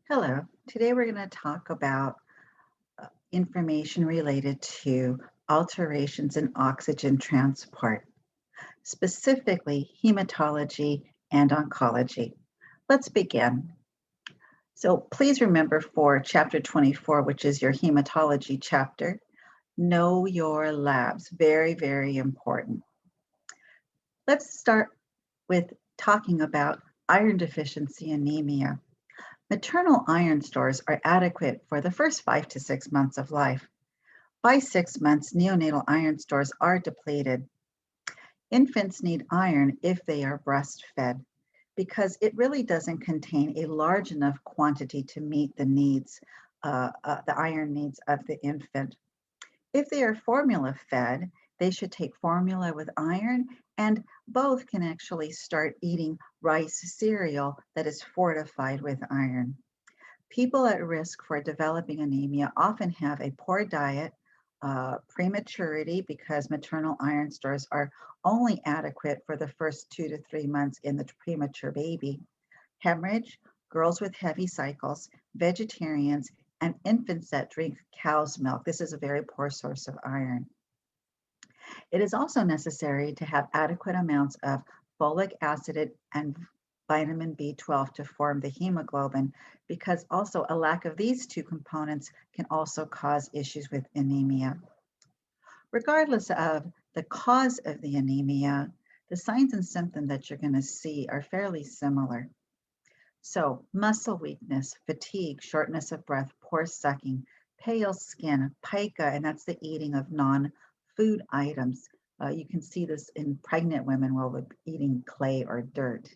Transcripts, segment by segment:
Hello. Today we're going to talk about information related to alterations in oxygen transport, specifically hematology and oncology. Let's begin. So please remember for chapter 24, which is your hematology chapter, know your labs. Very, very important. Let's start with talking about iron deficiency anemia. Maternal iron stores are adequate for the first 5 to 6 months of life. By 6 months, neonatal iron stores are depleted. Infants need iron if they are breastfed because it really doesn't contain a large enough quantity to meet the needs, the iron needs of the infant. If they are formula fed, they should take formula with iron, and both can actually start eating rice cereal that is fortified with iron. People at risk for developing anemia often have a poor diet, prematurity, because maternal iron stores are only adequate for the first 2 to 3 months in the premature baby, hemorrhage, girls with heavy cycles, vegetarians, and infants that drink cow's milk. This is a very poor source of iron. It is also necessary to have adequate amounts of folic acid and vitamin B12 to form the hemoglobin, because also a lack of these two components can also cause issues with anemia. Regardless of the cause of the anemia, the signs and symptoms that you're going to see are fairly similar. So muscle weakness, fatigue, shortness of breath, poor sucking, pale skin, pica, and that's the eating of non-food items. You can see this in pregnant women while they're eating clay or dirt.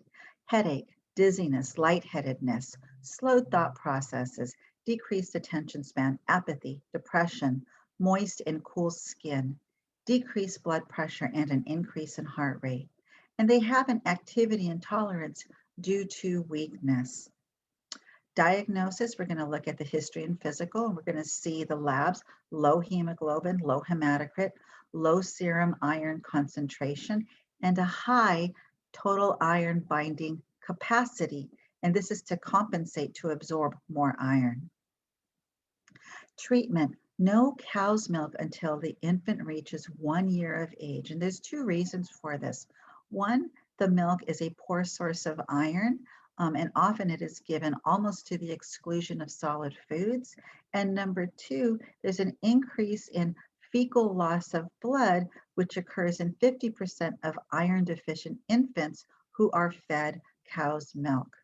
Headache, dizziness, lightheadedness, slowed thought processes, decreased attention span, apathy, depression, moist and cool skin, decreased blood pressure, and an increase in heart rate. And they have an activity intolerance due to weakness. Diagnosis, we're going to look at the history and physical, and we're going to see the labs: low hemoglobin, low hematocrit, low serum iron concentration, and a high total iron binding capacity. And this is to compensate to absorb more iron. Treatment: no cow's milk until the infant reaches 1 year of age. And there's two reasons for this. One, the milk is a poor source of iron, and often it is given almost to the exclusion of solid foods. And number two, there's an increase in fecal loss of blood, which occurs in 50% of iron deficient infants who are fed cow's milk.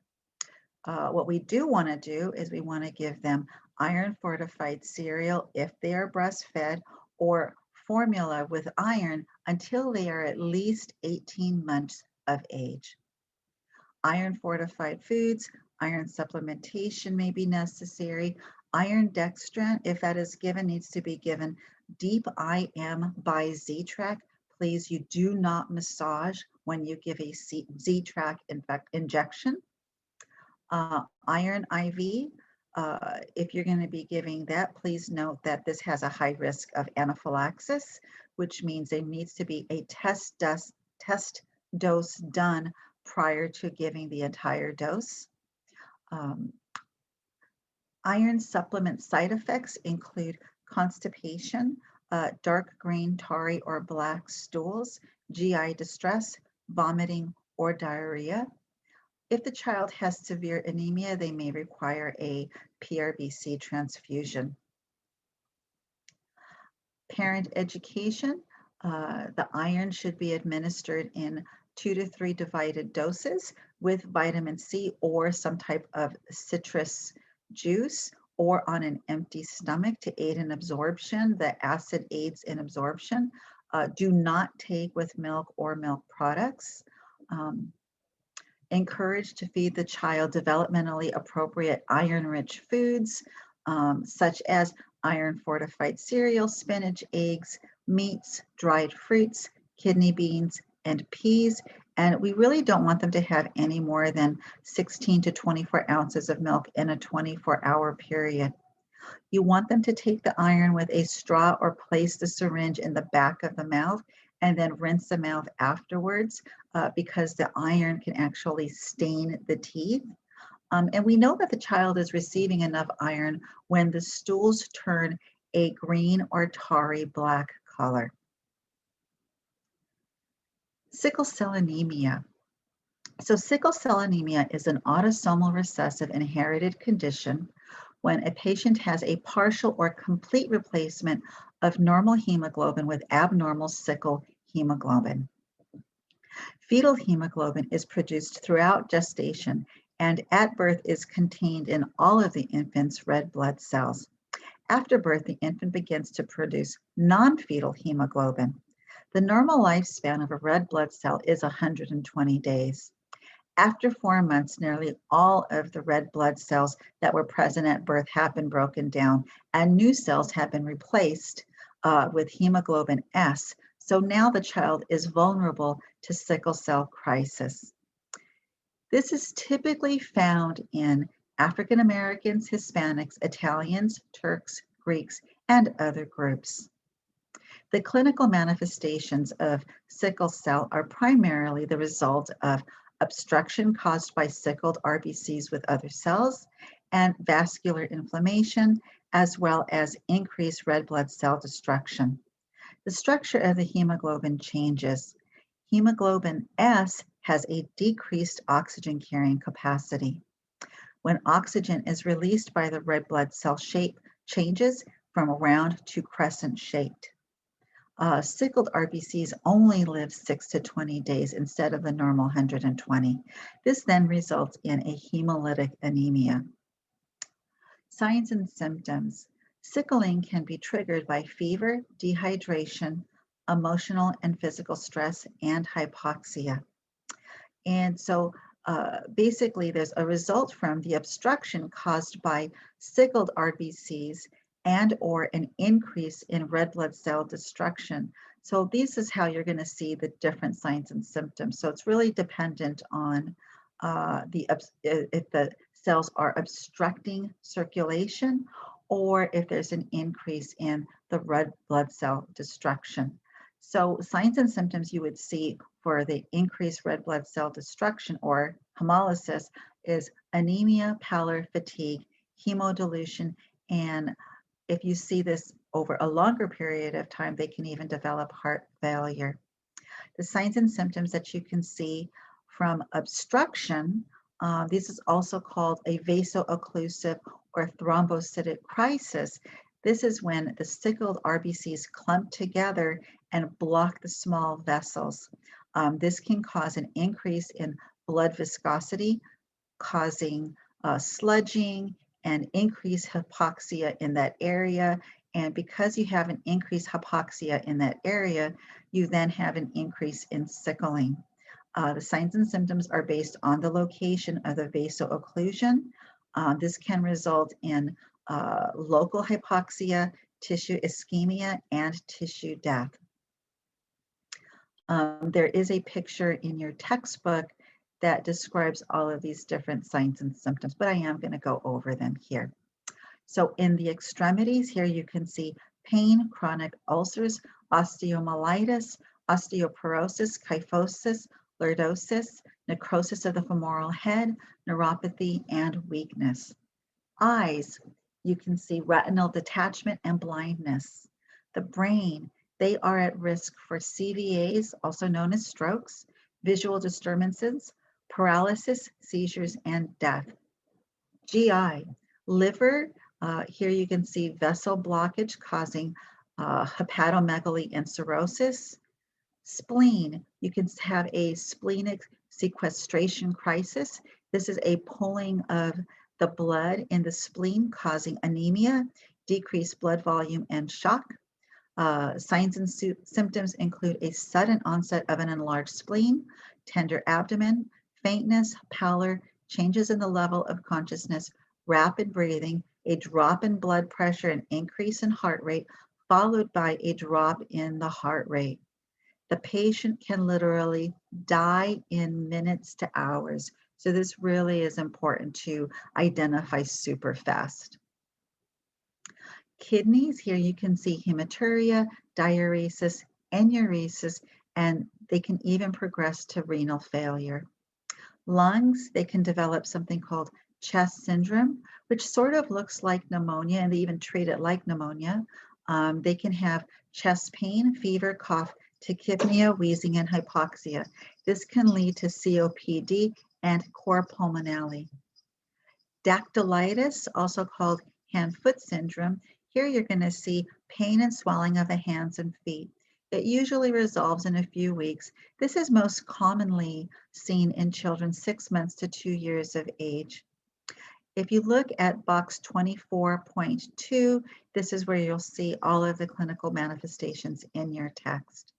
What we do want to do is we want to give them iron fortified cereal if they are breastfed, or formula with iron until they are at least 18 months of age. Iron fortified foods, iron supplementation may be necessary. Iron dextran, if that is given, needs to be given deep IM by Z-Track. Please, you do not massage when you give a Z-Track injection. Iron IV, if you're going to be giving that, please note that this has a high risk of anaphylaxis, which means there needs to be a test dose done prior to giving the entire dose. Iron supplement side effects include constipation, dark green, tarry, or black stools, GI distress, vomiting, or diarrhea. If the child has severe anemia, they may require a PRBC transfusion. Parent education, the iron should be administered in 2 to 3 divided doses with vitamin C or some type of citrus juice, or on an empty stomach to aid in absorption. The acid aids in absorption. Do not take with milk or milk products. Encourage to feed the child developmentally appropriate iron-rich foods, such as iron-fortified cereal, spinach, eggs, meats, dried fruits, kidney beans, and peas. And we really don't want them to have any more than 16 to 24 ounces of milk in a 24-hour period. You want them to take the iron with a straw or place the syringe in the back of the mouth and then rinse the mouth afterwards, because the iron can actually stain the teeth. And we know that the child is receiving enough iron when the stools turn a green or tarry black color. Sickle cell anemia. So sickle cell anemia is an autosomal recessive inherited condition when a patient has a partial or complete replacement of normal hemoglobin with abnormal sickle hemoglobin. Fetal hemoglobin is produced throughout gestation and at birth is contained in all of the infant's red blood cells. After birth, the infant begins to produce non-fetal hemoglobin. The normal lifespan of a red blood cell is 120 days. After 4 months, nearly all of the red blood cells that were present at birth have been broken down, and new cells have been replaced with hemoglobin S. So now the child is vulnerable to sickle cell crisis. This is typically found in African Americans, Hispanics, Italians, Turks, Greeks, and other groups. The clinical manifestations of sickle cell are primarily the result of obstruction caused by sickled RBCs with other cells and vascular inflammation, as well as increased red blood cell destruction. The structure of the hemoglobin changes. Hemoglobin S has a decreased oxygen carrying capacity. When oxygen is released by the red blood cell, shape changes from round to crescent shaped. Sickled RBCs only live 6 to 20 days instead of the normal 120. This then results in a hemolytic anemia. Signs and symptoms. Sickling can be triggered by fever, dehydration, emotional and physical stress, and hypoxia. And so basically there's a result from the obstruction caused by sickled RBCs and or an increase in red blood cell destruction. So this is how you're going to see the different signs and symptoms. So it's really dependent on if the cells are obstructing circulation or if there's an increase in the red blood cell destruction. So signs and symptoms you would see for the increased red blood cell destruction or hemolysis is anemia, pallor, fatigue, hemodilution, and if you see this over a longer period of time, they can even develop heart failure. The signs and symptoms that you can see from obstruction, this is also called a vaso-occlusive or thrombocytic crisis. This is when the sickled RBCs clump together and block the small vessels. This can cause an increase in blood viscosity, causing sludging and increased hypoxia in that area. And because you have an increased hypoxia in that area, you then have an increase in sickling. The signs and symptoms are based on the location of the vaso-occlusion. This can result in local hypoxia, tissue ischemia, and tissue death. There is a picture in your textbook that describes all of these different signs and symptoms, but I am going to go over them here. So in the extremities here, you can see pain, chronic ulcers, osteomyelitis, osteoporosis, kyphosis, lordosis, necrosis of the femoral head, neuropathy, and weakness. Eyes, you can see retinal detachment and blindness. The brain, they are at risk for CVAs, also known as strokes, visual disturbances, paralysis, seizures, and death. GI, liver, here you can see vessel blockage causing hepatomegaly and cirrhosis. Spleen, you can have a splenic sequestration crisis. This is a pulling of the blood in the spleen causing anemia, decreased blood volume, and shock. Signs and symptoms include a sudden onset of an enlarged spleen, tender abdomen, faintness, pallor, changes in the level of consciousness, rapid breathing, a drop in blood pressure, an increase in heart rate, followed by a drop in the heart rate. The patient can literally die in minutes to hours. So this really is important to identify super fast. Kidneys, here you can see hematuria, diuresis, enuresis, and they can even progress to renal failure. Lungs, they can develop something called chest syndrome, which sort of looks like pneumonia, and they even treat it like pneumonia. They can have chest pain, fever, cough, tachypnea, wheezing, and hypoxia. This can lead to COPD and cor pulmonale. Dactylitis, also called hand-foot syndrome. Here you're going to see pain and swelling of the hands and feet. It usually resolves in a few weeks. This is most commonly seen in children 6 months to 2 years of age. If you look at box 24.2, this is where you'll see all of the clinical manifestations in your text.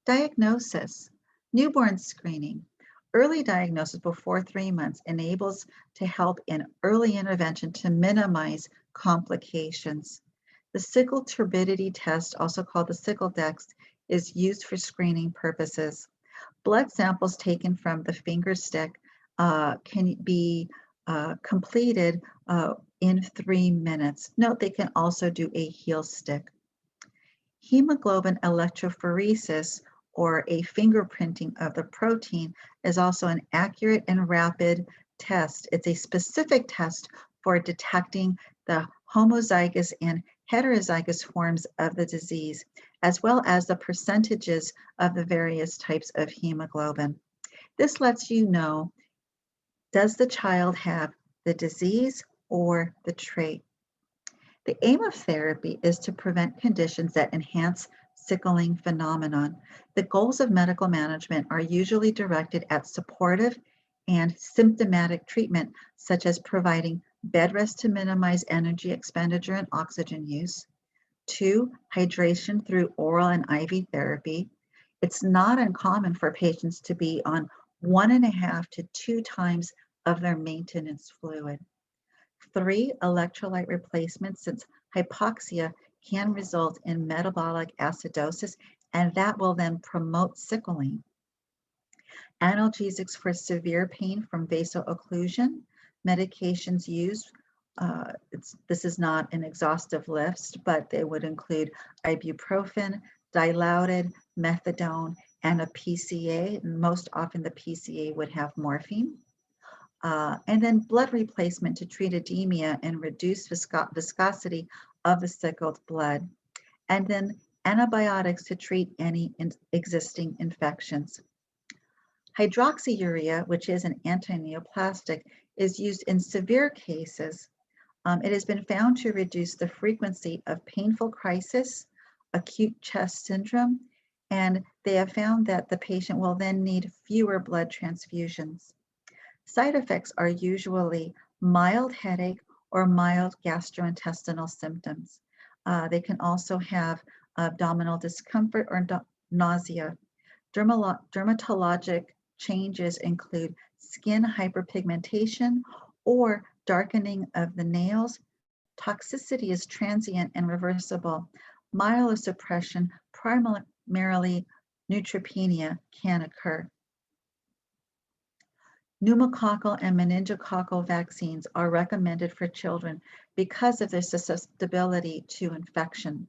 Diagnosis, newborn screening. Early diagnosis before 3 months enables to help in early intervention to minimize complications. The sickle turbidity test, also called the sickle dex, is used for screening purposes. Blood samples taken from the finger stick can be completed in 3 minutes. Note they can also do a heel stick. Hemoglobin electrophoresis, or a fingerprinting of the protein, is also an accurate and rapid test. It's a specific test for detecting the homozygous and heterozygous forms of the disease, as well as the percentages of the various types of hemoglobin. This lets you know, does the child have the disease or the trait? The aim of therapy is to prevent conditions that enhance sickling phenomenon. The goals of medical management are usually directed at supportive and symptomatic treatment, such as providing bed rest to minimize energy expenditure and oxygen use. 2, hydration through oral and IV therapy. It's not uncommon for patients to be on 1.5 to 2 times of their maintenance fluid. 3, electrolyte replacement, since hypoxia can result in metabolic acidosis, and that will then promote sickling. Analgesics for severe pain from vaso-occlusion. Medications used, this is not an exhaustive list, but they would include ibuprofen, dilaudid, methadone, and a PCA. And most often the PCA would have morphine. And then blood replacement to treat edema and reduce viscosity of the sickled blood. And then antibiotics to treat any existing infections. Hydroxyurea, which is an antineoplastic, is used in severe cases. It has been found to reduce the frequency of painful crisis, acute chest syndrome, and they have found that the patient will then need fewer blood transfusions. Side effects are usually mild headache or mild gastrointestinal symptoms. They can also have abdominal discomfort or nausea. Dermatologic changes include skin hyperpigmentation or darkening of the nails. Toxicity is transient and reversible. Myelosuppression, primarily neutropenia, can occur. Pneumococcal and meningococcal vaccines are recommended for children because of their susceptibility to infection.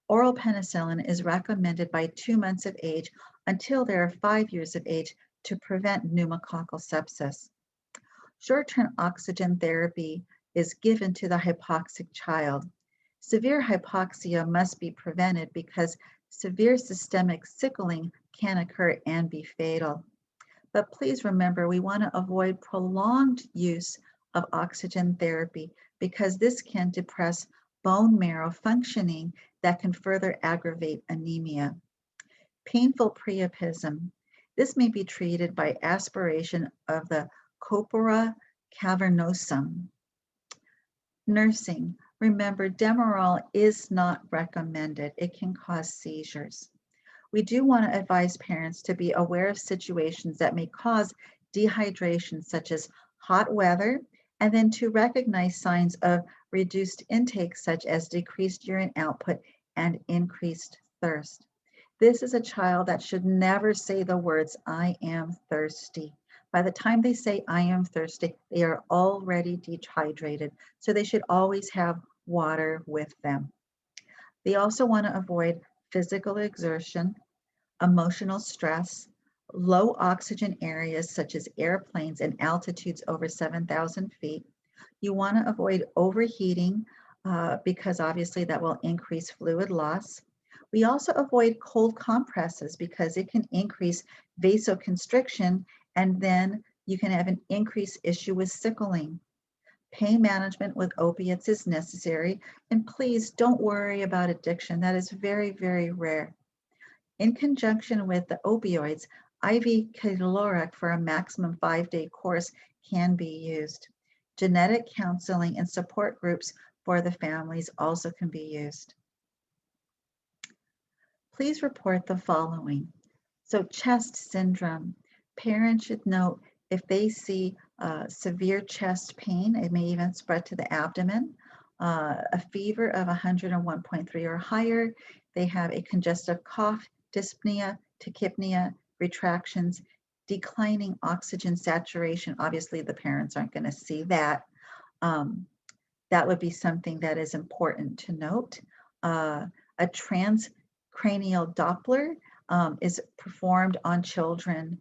Oral penicillin is recommended by 2 months of age until they are 5 years of age to prevent pneumococcal sepsis. Short-term oxygen therapy is given to the hypoxic child. Severe hypoxia must be prevented because severe systemic sickling can occur and be fatal. But please remember, we want to avoid prolonged use of oxygen therapy because this can depress bone marrow functioning that can further aggravate anemia. Painful priapism. This may be treated by aspiration of the corpora cavernosum. Nursing. Remember, Demerol is not recommended. It can cause seizures. We do want to advise parents to be aware of situations that may cause dehydration, such as hot weather, and then to recognize signs of reduced intake, such as decreased urine output and increased thirst. This is a child that should never say the words, "I am thirsty." By the time they say, "I am thirsty," they are already dehydrated, so they should always have water with them. They also want to avoid physical exertion, emotional stress, Low oxygen areas such as airplanes and altitudes over 7,000 feet. You want to avoid overheating because obviously that will increase fluid loss. We also avoid cold compresses because it can increase vasoconstriction, and then you can have an increased issue with sickling. Pain management with opiates is necessary, and please don't worry about addiction. That is very, very rare. In conjunction with the opioids, IV caloric for a maximum 5-day course can be used. Genetic counseling and support groups for the families also can be used. Please report the following. So chest syndrome. Parents should note if they see severe chest pain, it may even spread to the abdomen, a fever of 101.3 or higher, they have a congestive cough, dyspnea, tachypnea, retractions, declining oxygen saturation. Obviously, the parents aren't going to see that. Um, that would be something that is important to note. A transcranial Doppler is performed on children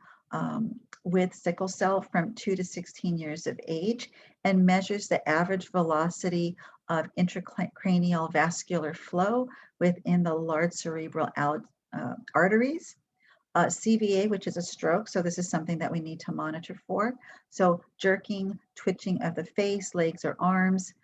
with sickle cell from 2 to 16 years of age and measures the average velocity of intracranial vascular flow within the large cerebral arteries. CVA, which is a stroke, so this is something that we need to monitor for. So jerking, twitching of the face, legs or arms,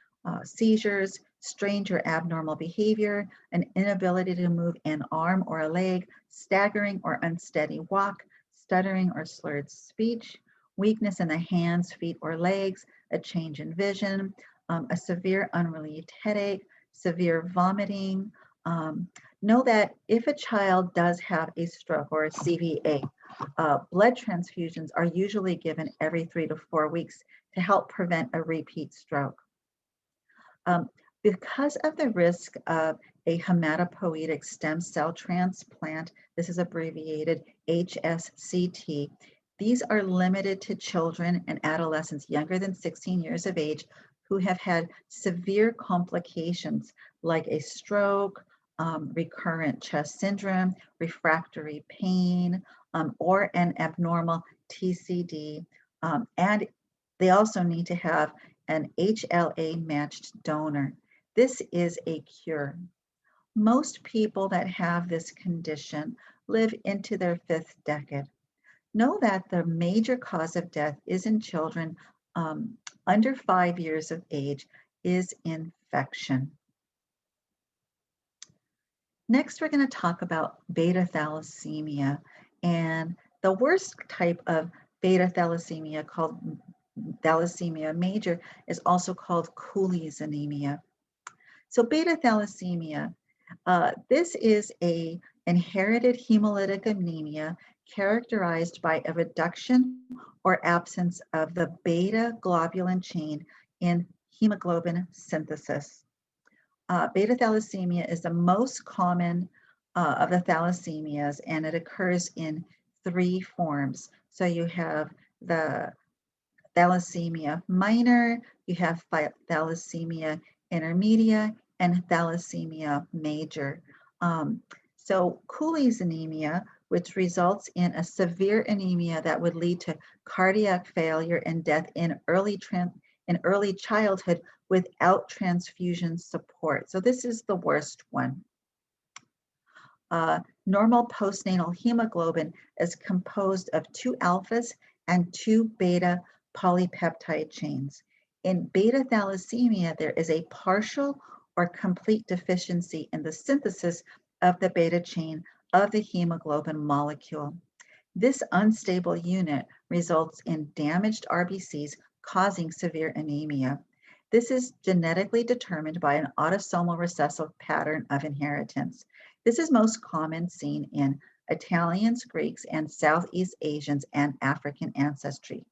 seizures, strange or abnormal behavior, an inability to move an arm or a leg, staggering or unsteady walk, stuttering or slurred speech, weakness in the hands, feet, or legs, a change in vision, a severe unrelieved headache, severe vomiting. Know that if a child does have a stroke or a CVA, blood transfusions are usually given every 3 to 4 weeks to help prevent a repeat stroke. Because of the risk of a hematopoietic stem cell transplant, this is abbreviated HSCT, these are limited to children and adolescents younger than 16 years of age who have had severe complications like a stroke, recurrent chest syndrome, refractory pain, or an abnormal TCD. And they also need to have an HLA matched donor. This is a cure. Most people that have this condition live into their 5th decade. Know that the major cause of death is in children under 5 years of age is infection. Next, we're going to talk about beta thalassemia, and the worst type of beta thalassemia called thalassemia major is also called Cooley's anemia. So beta thalassemia, this is a inherited hemolytic anemia characterized by a reduction or absence of the beta globulin chain in hemoglobin synthesis. Beta thalassemia is the most common of the thalassemias, and it occurs in 3 forms. So you have the thalassemia minor, you have thalassemia intermedia, and thalassemia major. So Cooley's anemia, which results in a severe anemia that would lead to cardiac failure and death in early childhood without transfusion support. So this is the worst one. Normal postnatal hemoglobin is composed of 2 alphas and 2 beta polypeptide chains. In beta thalassemia, there is a partial or complete deficiency in the synthesis of the beta chain of the hemoglobin molecule. This unstable unit results in damaged RBCs causing severe anemia. This is genetically determined by an autosomal recessive pattern of inheritance. This is most common seen in Italians, Greeks, and Southeast Asians and African ancestry.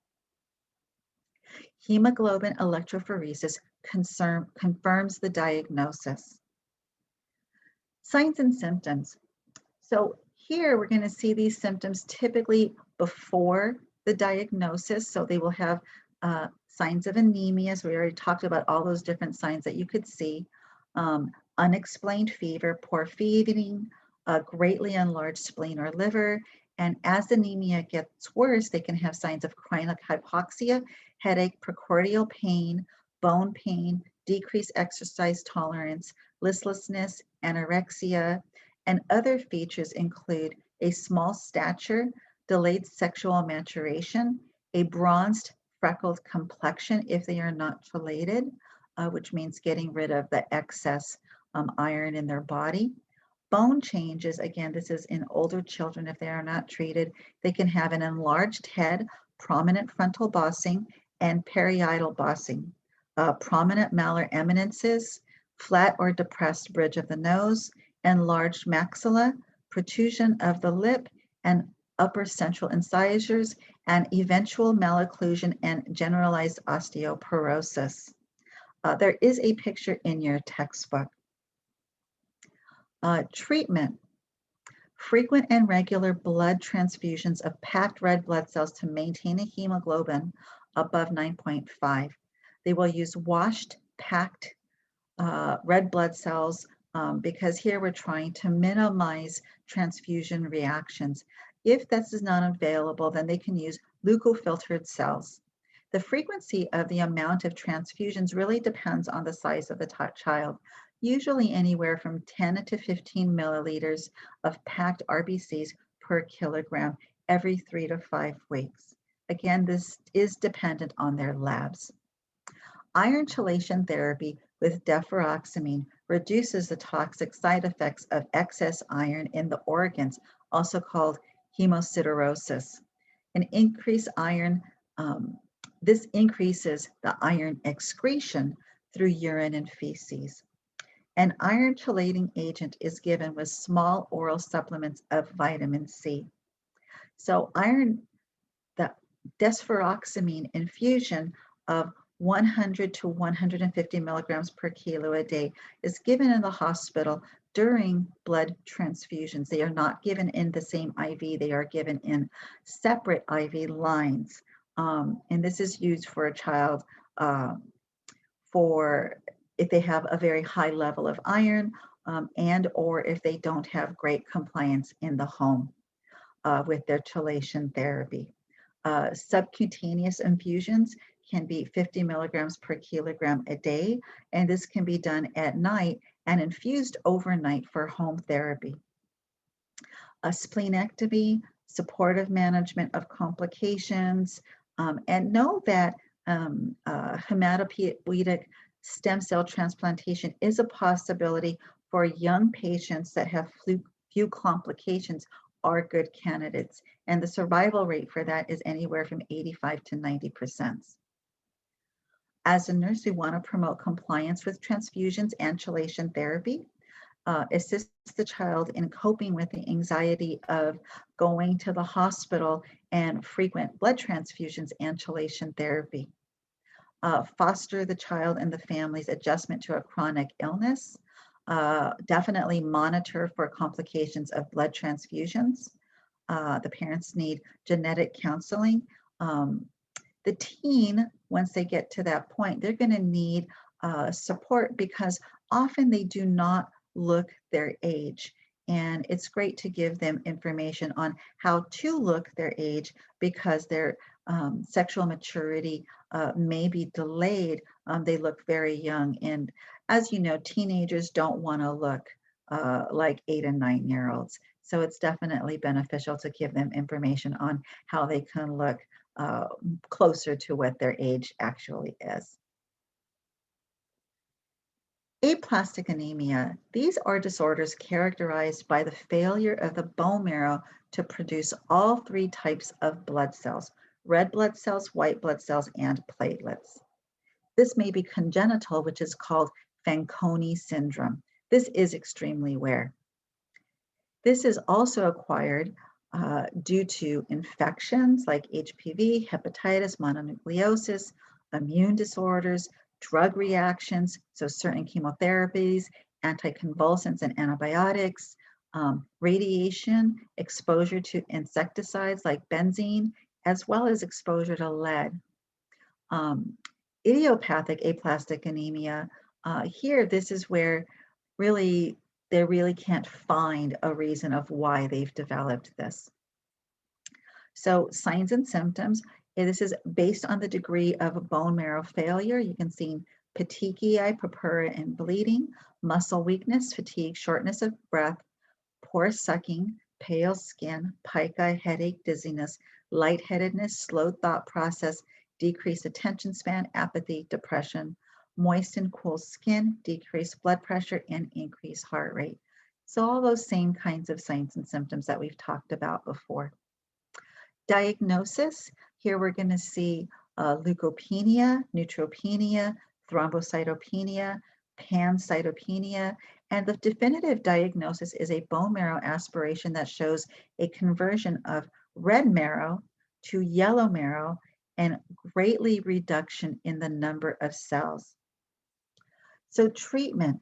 Hemoglobin electrophoresis confirms the diagnosis. Signs and symptoms. So here we're going to see these symptoms typically before the diagnosis. So they will have signs of anemia. So we already talked about all those different signs that you could see. Unexplained fever, poor feeding, greatly enlarged spleen or liver, And as anemia gets worse, they can have signs of chronic hypoxia, headache, precordial pain, bone pain, decreased exercise tolerance, listlessness, anorexia, and other features include a small stature, delayed sexual maturation, a bronzed, freckled complexion if they are not chelated, which means getting rid of the excess iron in their body. Bone changes, again, this is in older children if they are not treated. They can have an enlarged head, prominent frontal bossing, and parietal bossing, prominent malar eminences, flat or depressed bridge of the nose, enlarged maxilla, protrusion of the lip, and upper central incisors, and eventual malocclusion and generalized osteoporosis. There is a picture in your textbook. Treatment. Frequent and regular blood transfusions of packed red blood cells to maintain a hemoglobin above 9.5. They will use washed, packed red blood cells because here we're trying to minimize transfusion reactions. If this is not available, then they can use leukofiltered cells. The frequency of the amount of transfusions really depends on the size of the child, usually anywhere from 10 to 15 milliliters of packed RBCs per kilogram every 3 to 5 weeks. Again, this is dependent on their labs. Iron chelation therapy with deferoxamine reduces the toxic side effects of excess iron in the organs, also called hemosiderosis. An increased iron, this increases the iron excretion through urine and feces. An iron chelating agent is given with small oral supplements of vitamin C. So the desferoxamine infusion of 100 to 150 milligrams per kilo a day is given in the hospital during blood transfusions. They are not given in the same IV, they are given in separate IV lines. And this is used for a child for if they have a very high level of iron and or if they don't have great compliance in the home with their chelation therapy. Subcutaneous infusions can be 50 milligrams per kilogram a day, and this can be done at night and infused overnight for home therapy. A splenectomy, supportive management of complications, and know that hematopoietic stem cell transplantation is a possibility for young patients that have few complications are good candidates. And the survival rate for that is anywhere from 85 to 90%. As a nurse, we want to promote compliance with transfusions and chelation therapy, assist the child in coping with the anxiety of going to the hospital and frequent blood transfusions and chelation therapy. Foster the child and the family's adjustment to a chronic illness. Definitely monitor for complications of blood transfusions. The parents need genetic counseling. The teen, once they get to that point, they're going to need support because often they do not look their age. And it's great to give them information on how to look their age because their sexual maturity may be delayed. They look very young. And as you know, teenagers don't want to look like 8 and 9-year-olds. So it's definitely beneficial to give them information on how they can look closer to what their age actually is. Aplastic anemia. These are disorders characterized by the failure of the bone marrow to produce all 3 types of blood cells: red blood cells, white blood cells, and platelets. This may be congenital, which is called Fanconi syndrome. This is extremely rare. This is also acquired due to infections like HPV, hepatitis, mononucleosis, immune disorders, drug reactions, so certain chemotherapies, anticonvulsants and antibiotics, radiation, exposure to insecticides like benzene, as well as exposure to lead. Idiopathic aplastic anemia, here this is where really they really can't find a reason of why they've developed this. So signs and symptoms, this is based on the degree of bone marrow failure. You can see petechiae, purpura, and bleeding, muscle weakness, fatigue, shortness of breath, poor sucking, pale skin, pike eye, headache, dizziness, lightheadedness, slow thought process, decreased attention span, apathy, depression, moist and cool skin, decreased blood pressure, and increased heart rate. So all those same kinds of signs and symptoms that we've talked about before. Diagnosis, here we're going to see leukopenia, neutropenia, thrombocytopenia, pancytopenia, and the definitive diagnosis is a bone marrow aspiration that shows a conversion of red marrow to yellow marrow and greatly reduction in the number of cells. So treatment,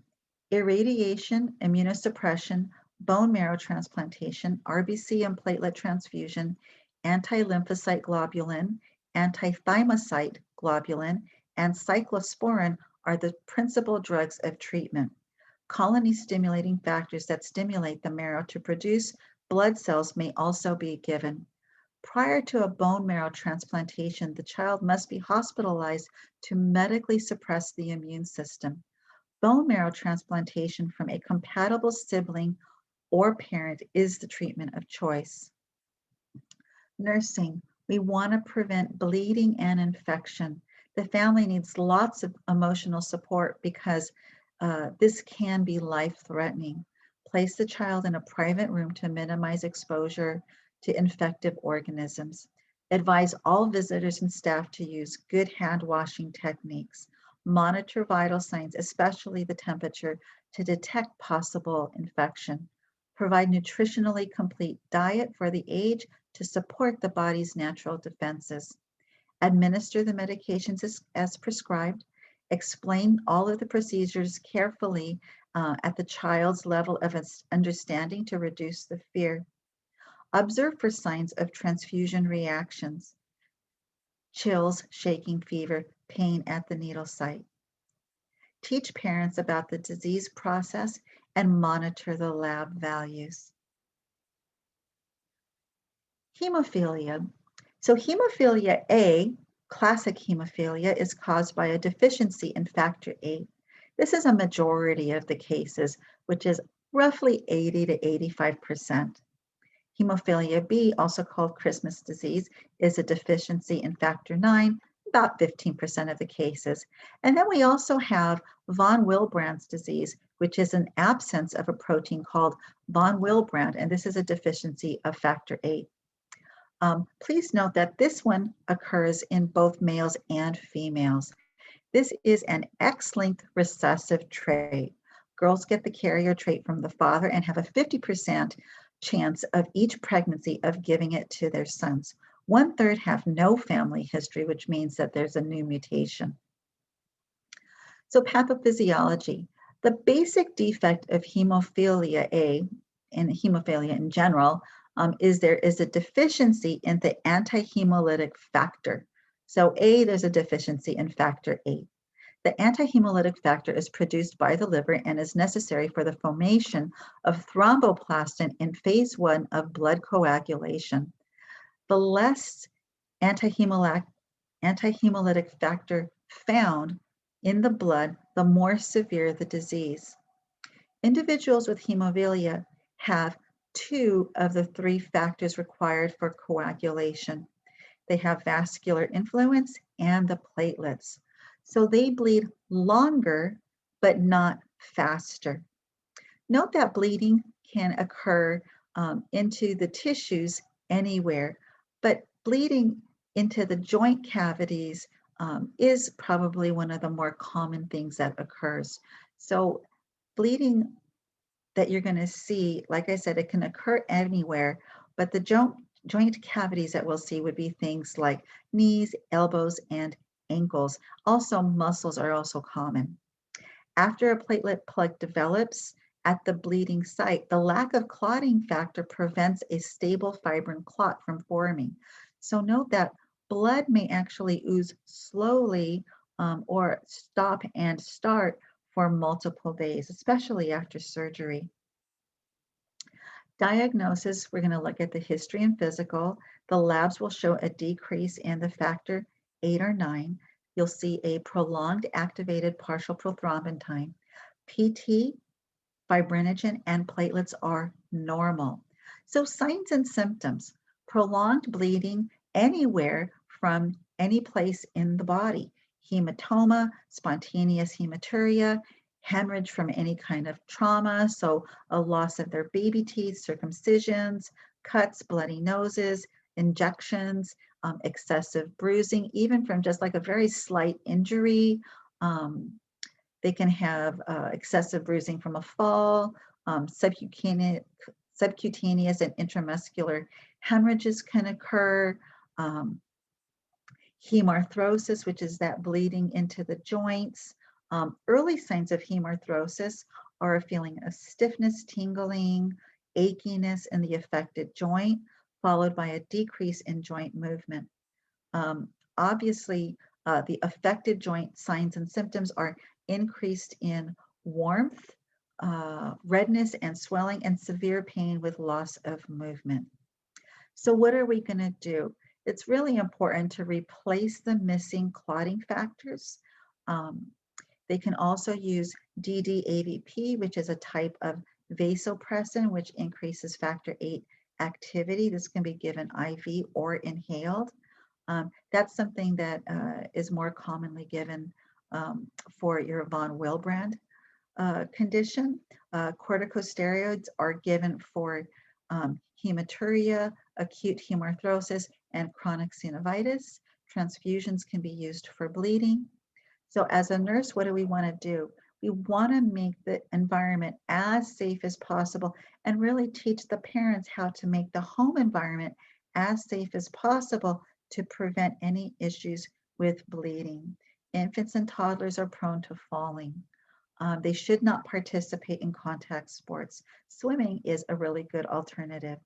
irradiation, immunosuppression, bone marrow transplantation, RBC and platelet transfusion, anti-lymphocyte globulin, anti-thymocyte globulin, and cyclosporin are the principal drugs of treatment. Colony-stimulating factors that stimulate the marrow to produce blood cells may also be given. Prior to a bone marrow transplantation, the child must be hospitalized to medically suppress the immune system. Bone marrow transplantation from a compatible sibling or parent is the treatment of choice. Nursing, we want to prevent bleeding and infection. The family needs lots of emotional support because this can be life-threatening. Place the child in a private room to minimize exposure to infective organisms. Advise all visitors and staff to use good hand washing techniques. Monitor vital signs, especially the temperature, to detect possible infection. Provide nutritionally complete diet for the age to support the body's natural defenses. Administer the medications as prescribed. Explain all of the procedures carefully at the child's level of understanding to reduce the fear. Observe for signs of transfusion reactions, chills, shaking, fever, pain at the needle site. Teach parents about the disease process and monitor the lab values. Hemophilia. So hemophilia A, classic hemophilia, is caused by a deficiency in factor VIII. This is a majority of the cases, which is roughly 80 to 85%. Hemophilia B, also called Christmas disease, is a deficiency in factor IX, about 15% of the cases. And then we also have von Willebrand's disease, which is an absence of a protein called von Willebrand, and this is a deficiency of factor VIII. Please note that this one occurs in both males and females. This is an X-linked recessive trait. Girls get the carrier trait from the father and have a 50% chance of each pregnancy of giving it to their sons. 1/3 have no family history, which means that there's a new mutation. So pathophysiology. The basic defect of hemophilia A and hemophilia in general is there is a deficiency in the anti-hemolytic factor. So A, there's a deficiency in factor VIII. The anti-hemolytic factor is produced by the liver and is necessary for the formation of thromboplastin in phase 1 of blood coagulation. The less anti-hemolytic factor found in the blood, the more severe the disease. Individuals with hemophilia have 2 of the 3 factors required for coagulation. They have vascular influence and the platelets. So they bleed longer, but not faster. Note that bleeding can occur into the tissues anywhere, but bleeding into the joint cavities is probably one of the more common things that occurs. So bleeding that you're going to see, like I said, it can occur anywhere, but the joint cavities that we'll see would be things like knees, elbows, and ankles. Also, muscles are also common. After a platelet plug develops at the bleeding site, the lack of clotting factor prevents a stable fibrin clot from forming. So note that blood may actually ooze slowly or stop and start for multiple days, especially after surgery. Diagnosis, we're going to look at the history and physical. The labs will show a decrease in the factor 8 or 9. You'll see a prolonged activated partial prothrombin time. PT, fibrinogen, and platelets are normal. So signs and symptoms, prolonged bleeding anywhere from any place in the body, hematoma, spontaneous hematuria, hemorrhage from any kind of trauma, so a loss of their baby teeth, circumcisions, cuts, bloody noses, injections, excessive bruising, even from just like a very slight injury. They can have excessive bruising from a fall, subcutaneous and intramuscular hemorrhages can occur, um, hemarthrosis, which is that bleeding into the joints. Early signs of hemarthrosis are a feeling of stiffness, tingling, achiness in the affected joint, followed by a decrease in joint movement. Obviously, the affected joint signs and symptoms are increased in warmth, redness and swelling, and severe pain with loss of movement. So what are we going to do? It's really important to replace the missing clotting factors. Um, they can also use DDAVP, which is a type of vasopressin, which increases factor 8 activity. This can be given IV or inhaled. That's something that is more commonly given for your von Willebrand condition. Corticosteroids are given for hematuria, acute hemarthrosis, and chronic synovitis. Transfusions can be used for bleeding. So as a nurse, what do we want to do? We want to make the environment as safe as possible and really teach the parents how to make the home environment as safe as possible to prevent any issues with bleeding. Infants and toddlers are prone to falling. They should not participate in contact sports. Swimming is a really good alternative.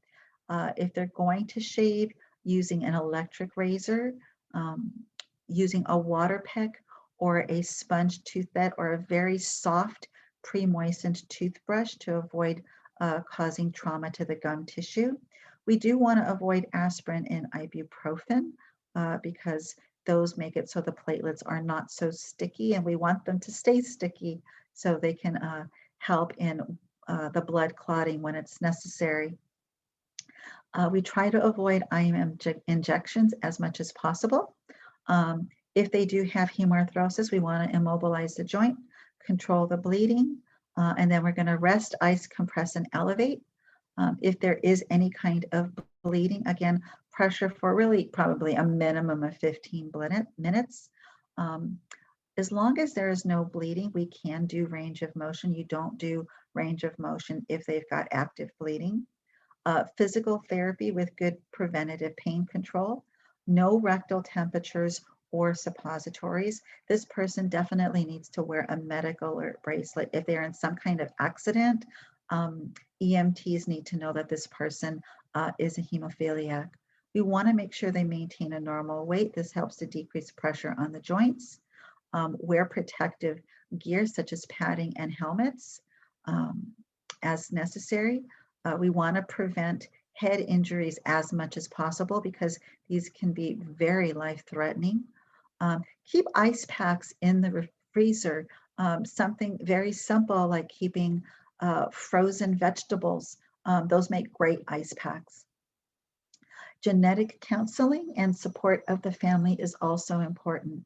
If they're going to shave, using an electric razor, um, using a water pick or a sponge tooth bed or a very soft pre-moistened toothbrush to avoid causing trauma to the gum tissue. We do want to avoid aspirin and ibuprofen because those make it so the platelets are not so sticky, and we want them to stay sticky so they can help in the blood clotting when it's necessary. We try to avoid IM injections as much as possible. If they do have hemarthrosis, we want to immobilize the joint, control the bleeding, and then we're going to rest, ice, compress, and elevate. If there is any kind of bleeding, again, pressure for really probably a minimum of 15 minutes. As long as there is no bleeding, we can do range of motion. You don't do range of motion if they've got active bleeding. Physical therapy with good preventative pain control, no rectal temperatures or suppositories. This person definitely needs to wear a medical alert bracelet. If they're in some kind of accident, EMTs need to know that this person is a hemophiliac. We want to make sure they maintain a normal weight. This helps to decrease pressure on the joints. Wear protective gear such as padding and helmets as necessary. We want to prevent head injuries as much as possible because these can be very life-threatening. Keep ice packs in the freezer, something very simple like keeping frozen vegetables. Those make great ice packs. Genetic counseling and support of the family is also important.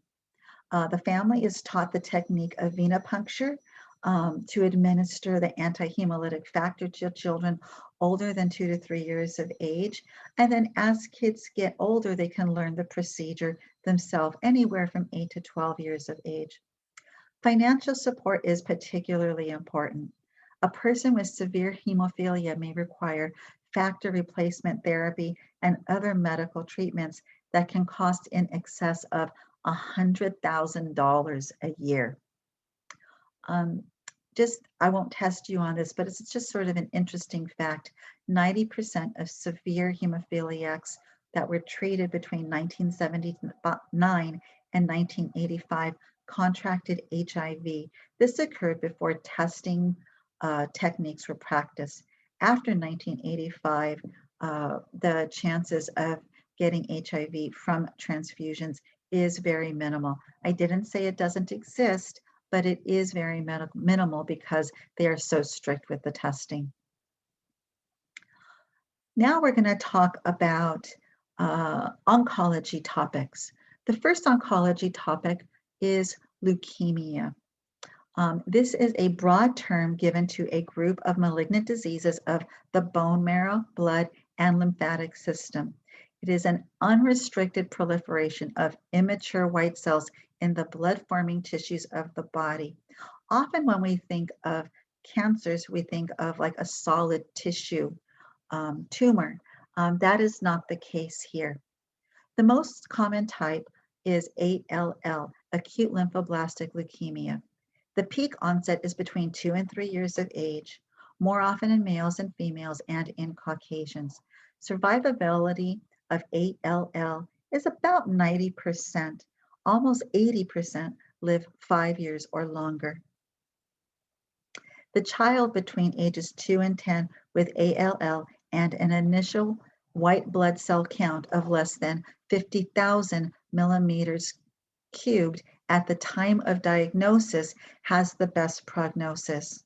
The family is taught the technique of venipuncture to administer the anti-hemolytic factor to children older than 2 to 3 years of age. And then as kids get older, they can learn the procedure themselves anywhere from 8 to 12 years of age. Financial support is particularly important. A person with severe hemophilia may require factor replacement therapy and other medical treatments that can cost in excess of $100,000 a year. I won't test you on this, but it's just sort of an interesting fact. 90% of severe hemophiliacs that were treated between 1979 and 1985 contracted HIV. This occurred before testing techniques were practiced. After 1985, the chances of getting HIV from transfusions is very minimal. I didn't say it doesn't exist, but it is very minimal because they are so strict with the testing. Now we're going to talk about oncology topics. The first oncology topic is leukemia. This is a broad term given to a group of malignant diseases of the bone marrow, blood, and lymphatic system. It is an unrestricted proliferation of immature white cells in the blood-forming tissues of the body. Often when we think of cancers, we think of like a solid tissue tumor. That is not the case here. The most common type is ALL, acute lymphoblastic leukemia. The peak onset is between 2 and 3 years of age, more often in males and females and in Caucasians. Survivability of ALL is about 90%. Almost 80% live 5 years or longer. The child between ages 2 and 10 with ALL and an initial white blood cell count of less than 50,000 millimeters cubed at the time of diagnosis has the best prognosis.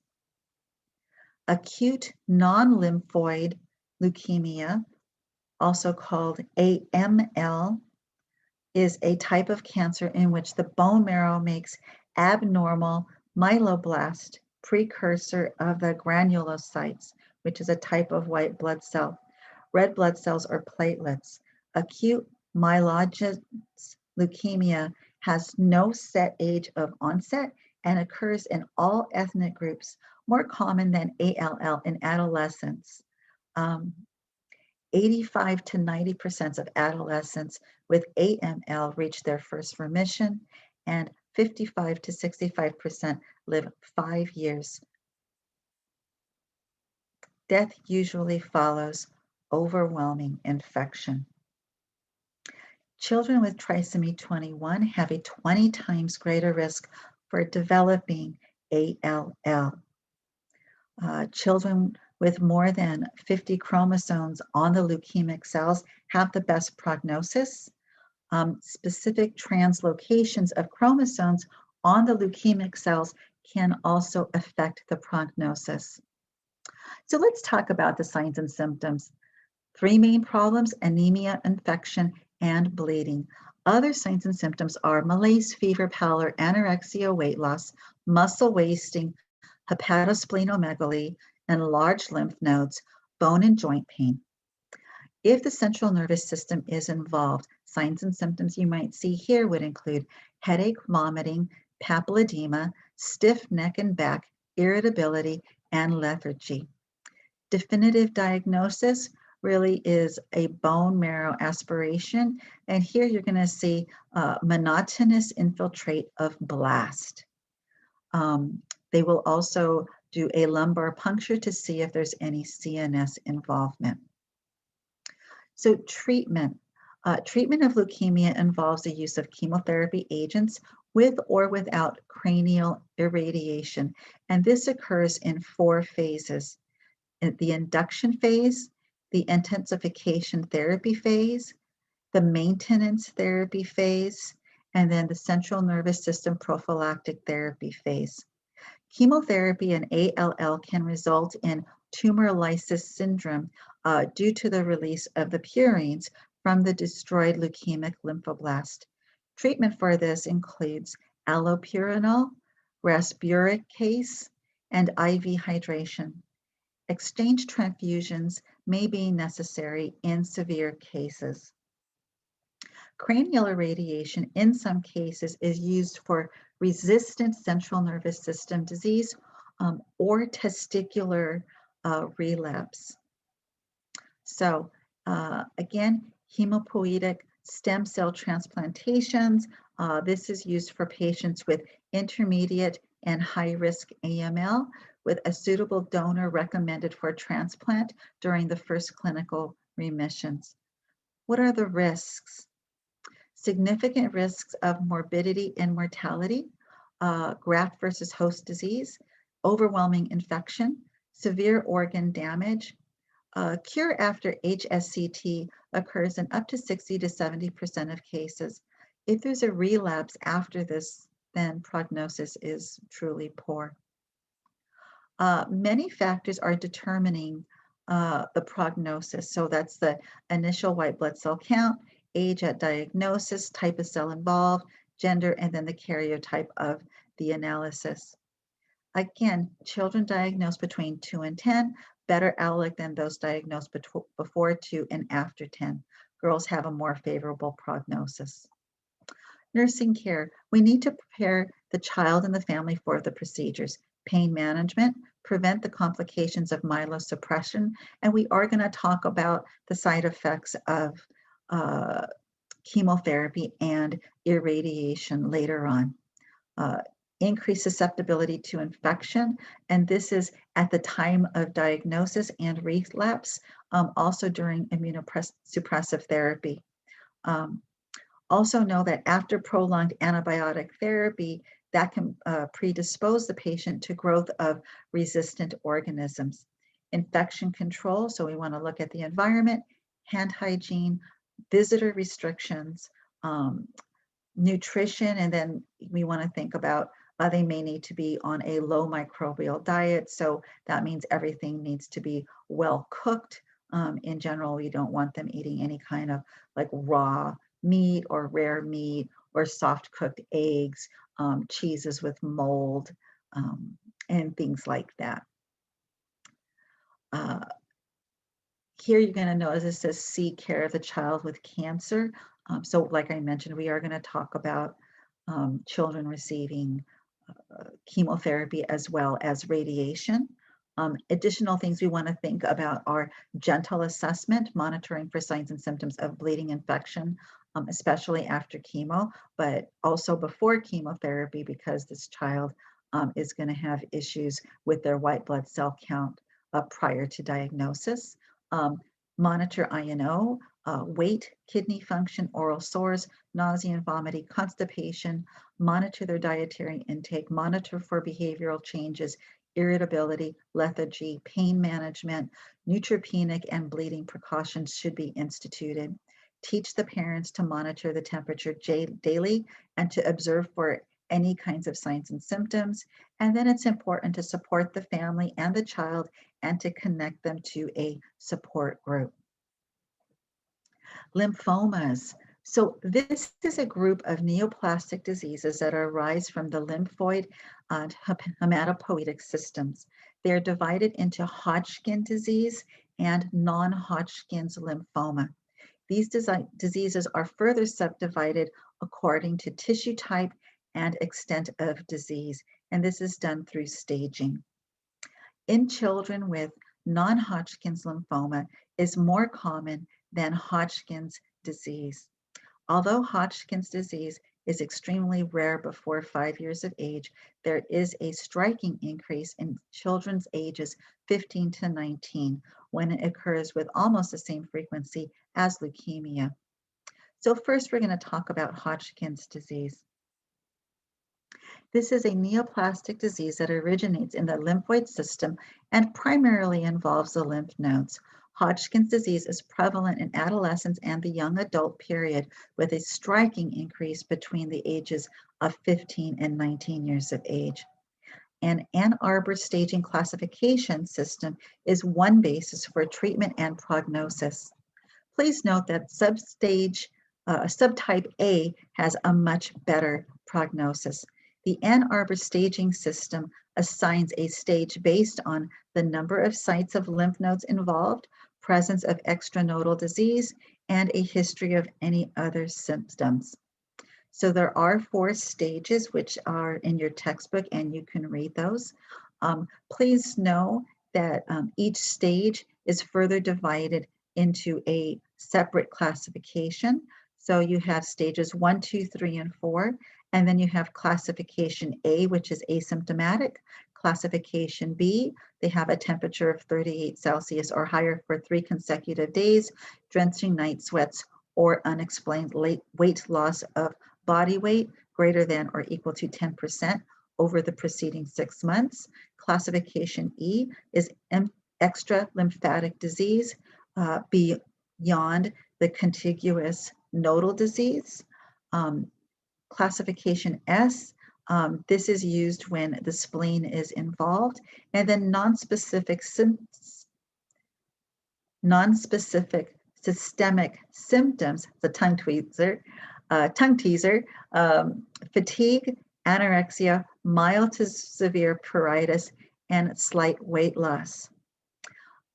Acute non-lymphoid leukemia, also called AML, is a type of cancer in which the bone marrow makes abnormal myeloblast, precursor of the granulocytes, which is a type of white blood cell. Red blood cells are platelets. Acute myelogenous leukemia has no set age of onset and occurs in all ethnic groups, more common than ALL in adolescents. 85 to 90% of adolescents with AML reach their first remission, and 55 to 65% live 5 years. Death usually follows overwhelming infection. Children with trisomy 21 have a 20 times greater risk for developing ALL. Children with more than 50 chromosomes on the leukemic cells have the best prognosis. Specific translocations of chromosomes on the leukemic cells can also affect the prognosis. So let's talk about the signs and symptoms. 3 main problems: anemia, infection, and bleeding. Other signs and symptoms are malaise, fever, pallor, anorexia, weight loss, muscle wasting, hepatosplenomegaly, enlarged lymph nodes, bone and joint pain. If the central nervous system is involved, signs and symptoms you might see here would include headache, vomiting, papilledema, stiff neck and back, irritability, and lethargy. Definitive diagnosis really is a bone marrow aspiration, and here you're going to see monotonous infiltrate of blast. They will also do a lumbar puncture to see if there's any CNS involvement. So treatment. Treatment of leukemia involves the use of chemotherapy agents with or without cranial irradiation, and this occurs in 4 phases. The induction phase, the intensification therapy phase, the maintenance therapy phase, and then the central nervous system prophylactic therapy phase. Chemotherapy in ALL can result in tumor lysis syndrome due to the release of the purines from the destroyed leukemic lymphoblast. Treatment for this includes allopurinol, rasburicase, and IV hydration. Exchange transfusions may be necessary in severe cases. Cranial irradiation in some cases is used for resistant central nervous system disease or testicular relapse. So again, hematopoietic stem cell transplantations. This is used for patients with intermediate and high-risk AML with a suitable donor recommended for transplant during the first clinical remissions. What are the risks? Significant risks of morbidity and mortality, graft versus host disease, overwhelming infection, severe organ damage. Cure after HSCT occurs in up to 60 to 70% of cases. If there's a relapse after this, then prognosis is truly poor. Many factors are determining the prognosis. So that's the initial white blood cell count, age at diagnosis, type of cell involved, gender, and then the karyotype of the analysis. Again, children diagnosed between 2 and 10, better outlook than those diagnosed before 2 and after 10. Girls have a more favorable prognosis. Nursing care, we need to prepare the child and the family for the procedures. Pain management, prevent the complications of myelosuppression, and we are going to talk about the side effects of chemotherapy and irradiation later on. Increased susceptibility to infection, and this is at the time of diagnosis and relapse, also during immunosuppressive therapy. Also know that after prolonged antibiotic therapy, that can predispose the patient to growth of resistant organisms. Infection control, so we want to look at the environment, hand hygiene, visitor restrictions, nutrition, and then we want to think about they may need to be on a low microbial diet. So that means everything needs to be well cooked. In general, we don't want them eating any kind of like raw meat or rare meat or soft cooked eggs, cheeses with mold, and things like that. Here you're going to notice it says seek care of the child with cancer. So like I mentioned, we are going to talk about children receiving chemotherapy as well as radiation. Additional things we want to think about are gentle assessment, monitoring for signs and symptoms of bleeding infection, especially after chemo, but also before chemotherapy because this child is going to have issues with their white blood cell count prior to diagnosis. Monitor INO, weight, kidney function, oral sores, nausea and vomiting, constipation, monitor their dietary intake, monitor for behavioral changes, irritability, lethargy, pain management, neutropenic and bleeding precautions should be instituted. Teach the parents to monitor the temperature daily and to observe for any kinds of signs and symptoms. And then it's important to support the family and the child and to connect them to a support group. Lymphomas. So this is a group of neoplastic diseases that arise from the lymphoid and hematopoietic systems. They're divided into Hodgkin disease and non-Hodgkin's lymphoma. These diseases are further subdivided according to tissue type and extent of disease, and this is done through staging. In children with non-Hodgkin's lymphoma is more common than Hodgkin's disease. Although Hodgkin's disease is extremely rare before 5 years of age, there is a striking increase in children's ages 15 to 19 when it occurs with almost the same frequency as leukemia. So first we're going to talk about Hodgkin's disease. This is a neoplastic disease that originates in the lymphoid system and primarily involves the lymph nodes. Hodgkin's disease is prevalent in adolescence and the young adult period, with a striking increase between the ages of 15 and 19 years of age. An Ann Arbor staging classification system is one basis for treatment and prognosis. Please note that subtype A has a much better prognosis. The Ann Arbor staging system assigns a stage based on the number of sites of lymph nodes involved, presence of extranodal disease, and a history of any other symptoms. So there are 4 stages which are in your textbook and you can read those. Please know that each stage is further divided into a separate classification. So you have stages 1, 2, 3, and 4, and then you have classification A, which is asymptomatic. Classification B, they have a temperature of 38 Celsius or higher for 3 consecutive days, drenching night sweats, or unexplained weight loss of body weight greater than or equal to 10% over the preceding 6 months. Classification E is extra lymphatic disease beyond the contiguous nodal disease. Classification S, this is used when the spleen is involved. And then nonspecific systemic symptoms, the tongue teaser, fatigue, anorexia, mild to severe pruritus, and slight weight loss.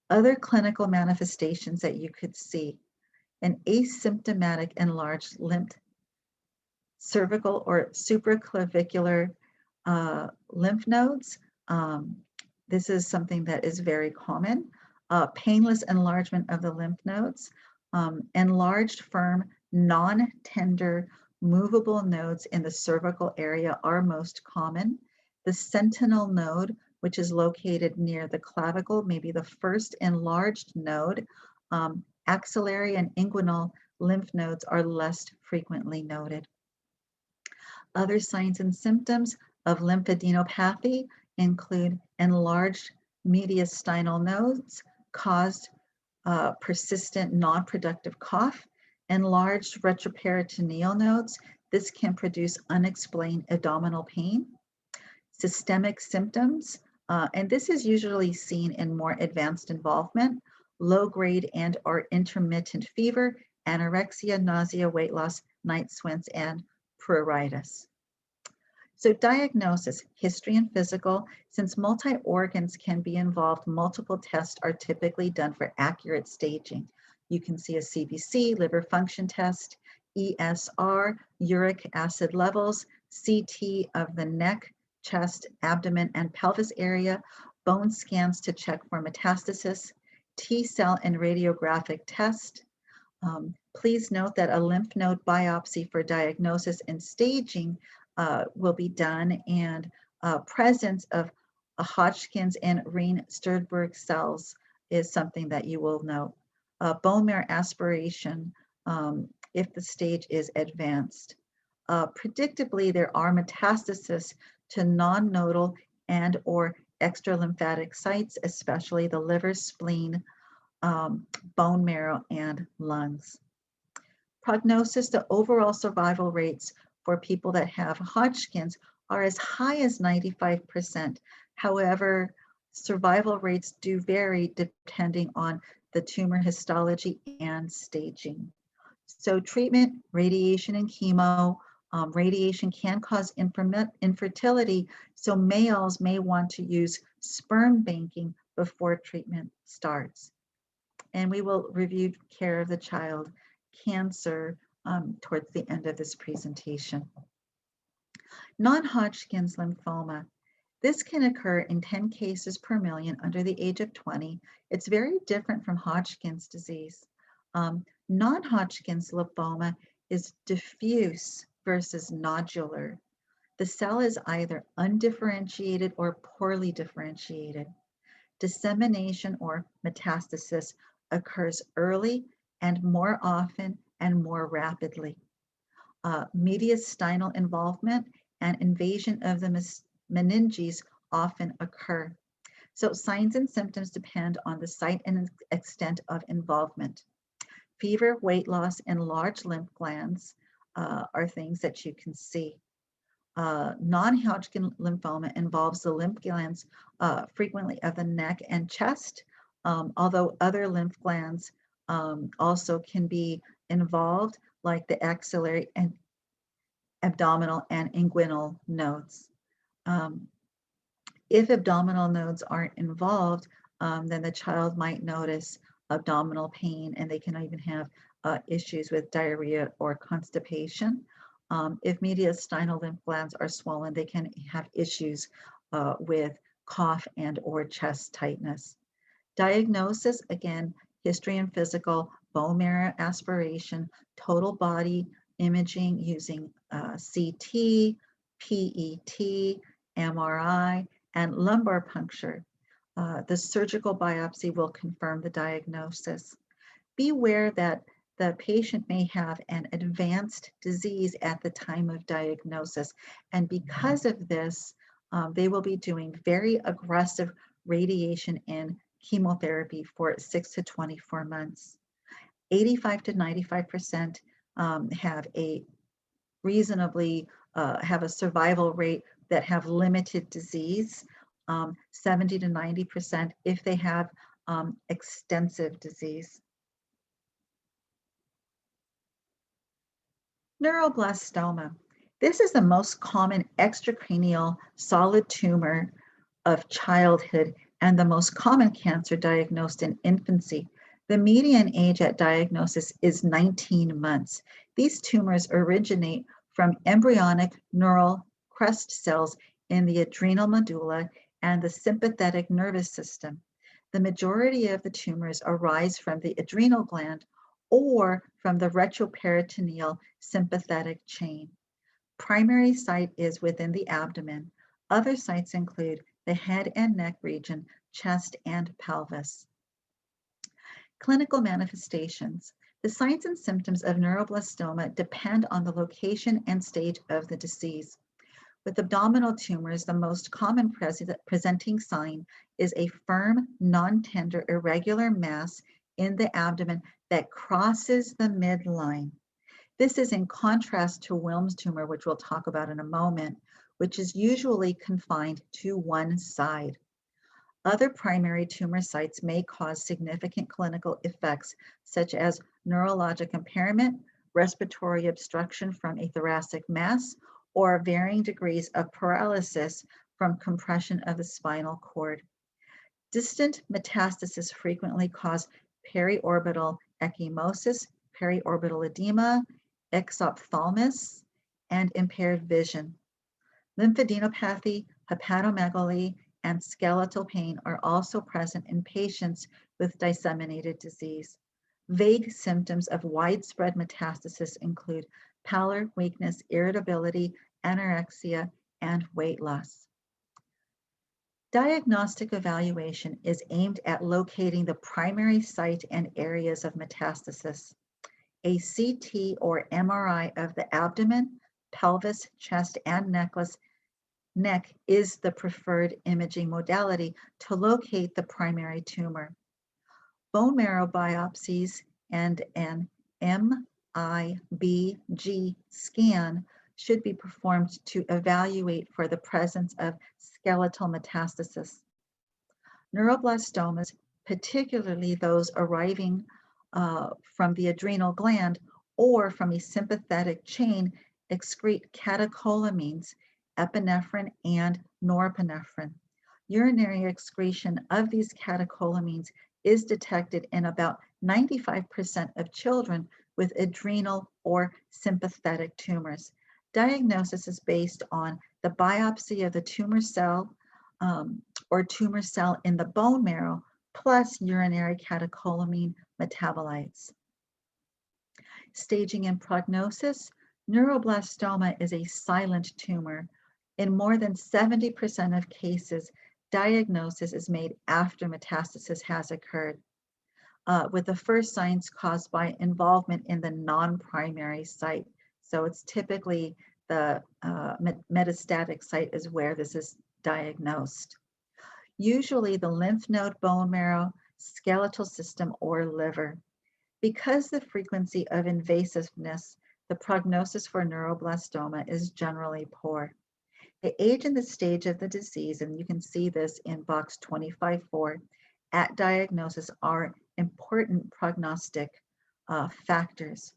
Other clinical manifestations that you could see: an asymptomatic enlarged lymph, cervical or supraclavicular lymph nodes. This is something that is very common. Painless enlargement of the lymph nodes, enlarged, firm, non-tender, movable nodes in the cervical area are most common. The sentinel node, which is located near the clavicle, may be the first enlarged node. Axillary and inguinal lymph nodes are less frequently noted. Other signs and symptoms of lymphadenopathy include enlarged mediastinal nodes, caused persistent non-productive cough, enlarged retroperitoneal nodes. This can produce unexplained abdominal pain. Systemic symptoms, and this is usually seen in more advanced involvement: low-grade and or intermittent fever, anorexia, nausea, weight loss, night sweats, and pruritus. So diagnosis, history and physical. Since multi-organs can be involved, multiple tests are typically done for accurate staging. You can see a CBC, liver function test, ESR, uric acid levels, CT of the neck, chest, abdomen, and pelvis area, bone scans to check for metastasis, T-cell and radiographic test. Please note that a lymph node biopsy for diagnosis and staging will be done, and presence of a Hodgkin's and Rhine-Sternberg cells is something that you will note. Bone marrow aspiration if the stage is advanced. Predictably, there are metastases to non-nodal and or extralymphatic sites, especially the liver, spleen, bone marrow, and lungs. Prognosis, the overall survival rates for people that have Hodgkin's are as high as 95%. However, survival rates do vary depending on the tumor histology and staging. So treatment, radiation and chemo. Radiation can cause infertility, so males may want to use sperm banking before treatment starts. And we will review care of the child cancer towards the end of this presentation. Non-Hodgkin's lymphoma. This can occur in 10 cases per million under the age of 20. It's very different from Hodgkin's disease. Non-Hodgkin's lymphoma is diffuse versus nodular. The cell is either undifferentiated or poorly differentiated. Dissemination or metastasis occurs early and more often and more rapidly. Mediastinal involvement and invasion of the meninges often occur. So signs and symptoms depend on the site and extent of involvement. Fever, weight loss, and large lymph glands are things that you can see. Non-Hodgkin lymphoma involves the lymph glands frequently of the neck and chest, although other lymph glands also can be involved, like the axillary and abdominal and inguinal nodes. If abdominal nodes aren't involved, then the child might notice abdominal pain, and they can even have issues with diarrhea or constipation. If mediastinal lymph glands are swollen, they can have issues with cough and or chest tightness. Diagnosis, again, history and physical, bone marrow aspiration, total body imaging using CT, PET, MRI, and lumbar puncture. The surgical biopsy will confirm the diagnosis. Beware that the patient may have an advanced disease at the time of diagnosis, and because of this, They will be doing very aggressive radiation and chemotherapy for 6 to 24 months. 85 to 95% have a reasonably have a survival rate that have limited disease, 70 to 90% if they have extensive disease. Neuroblastoma. This is the most common extracranial solid tumor of childhood and the most common cancer diagnosed in infancy. The median age at diagnosis is 19 months. These tumors originate from embryonic neural crest cells in the adrenal medulla and the sympathetic nervous system. The majority of the tumors arise from the adrenal gland or from the retroperitoneal sympathetic chain. Primary site is within the abdomen. Other sites include the head and neck region, chest, and pelvis. Clinical manifestations. The signs and symptoms of neuroblastoma depend on the location and stage of the disease. With abdominal tumors, the most common presenting sign is a firm, non-tender, irregular mass in the abdomen that crosses the midline. This is in contrast to Wilms tumor, which we'll talk about in a moment, which is usually confined to one side. Other primary tumor sites may cause significant clinical effects, such as neurologic impairment, respiratory obstruction from a thoracic mass, or varying degrees of paralysis from compression of the spinal cord. Distant metastases frequently cause periorbital ecchymosis, periorbital edema, exophthalmos, and impaired vision. Lymphadenopathy, hepatomegaly, and skeletal pain are also present in patients with disseminated disease. Vague symptoms of widespread metastasis include pallor, weakness, irritability, anorexia, and weight loss. Diagnostic evaluation is aimed at locating the primary site and areas of metastasis. A CT or MRI of the abdomen, pelvis, chest, and neck is the preferred imaging modality to locate the primary tumor. Bone marrow biopsies and an MIBG scan should be performed to evaluate for the presence of skeletal metastasis. Neuroblastomas, particularly those arriving from the adrenal gland or from a sympathetic chain, excrete catecholamines, epinephrine, and norepinephrine. Urinary excretion of these catecholamines is detected in about 95% of children with adrenal or sympathetic tumors. Diagnosis is based on the biopsy of the tumor cell or tumor cell in the bone marrow plus urinary catecholamine metabolites. Staging and prognosis. Neuroblastoma is a silent tumor. In more than 70% of cases, diagnosis is made after metastasis has occurred, with the first signs caused by involvement in the non-primary site. So it's typically the metastatic site is where this is diagnosed. Usually the lymph node, bone marrow, skeletal system, or liver. Because the frequency of invasiveness, the prognosis for neuroblastoma is generally poor. The age and the stage of the disease, and you can see this in box 25.4, at diagnosis are important prognostic factors.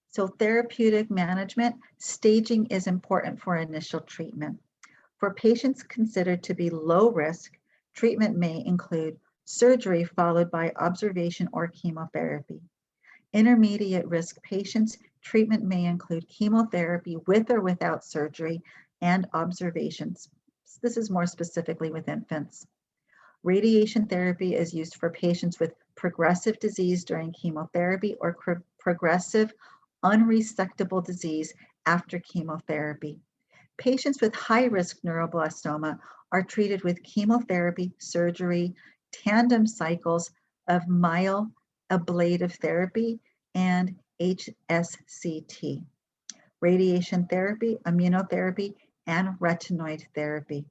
So therapeutic management, staging is important for initial treatment. For patients considered to be low risk, treatment may include surgery followed by observation or chemotherapy. Intermediate risk patients, treatment may include chemotherapy with or without surgery and observations. This is more specifically with infants. Radiation therapy is used for patients with progressive disease during chemotherapy or progressive unresectable disease after chemotherapy. Patients with high-risk neuroblastoma are treated with chemotherapy, surgery, tandem cycles of myoablative therapy, and HSCT. Radiation therapy, immunotherapy, and retinoid therapy.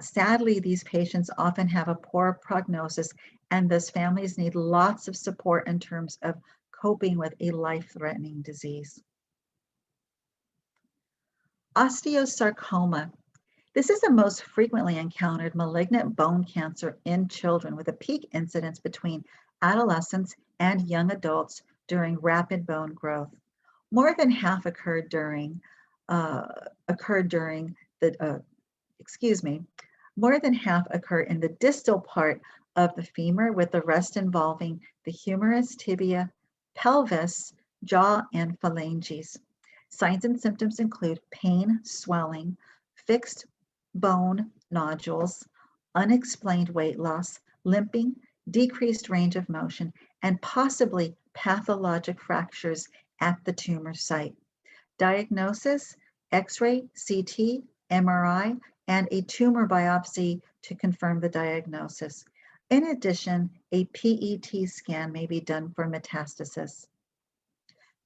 Sadly, these patients often have a poor prognosis, and thus families need lots of support in terms of coping with a life-threatening disease. Osteosarcoma. This is the most frequently encountered malignant bone cancer in children, with a peak incidence between adolescents and young adults during rapid bone growth. More than half occurred during the more than half occur in the distal part of the femur, with the rest involving the humerus, tibia, pelvis, jaw, and phalanges. Signs and symptoms include pain, swelling, fixed bone nodules, unexplained weight loss, limping, decreased range of motion, and possibly pathologic fractures at the tumor site. Diagnosis: X-ray, CT, MRI, and a tumor biopsy to confirm the diagnosis. In addition, a PET scan may be done for metastasis.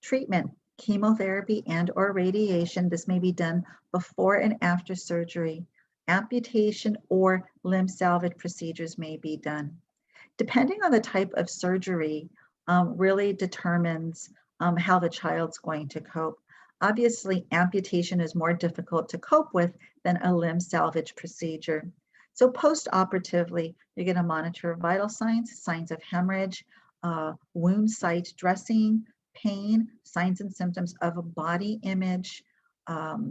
Treatment: chemotherapy and/or radiation. This may be done before and after surgery. Amputation or limb salvage procedures may be done. Depending on the type of surgery, really determines how the child's going to cope. Obviously, amputation is more difficult to cope with than a limb salvage procedure. So post-operatively, you're going to monitor vital signs, signs of hemorrhage, wound site dressing, pain, signs and symptoms of a body image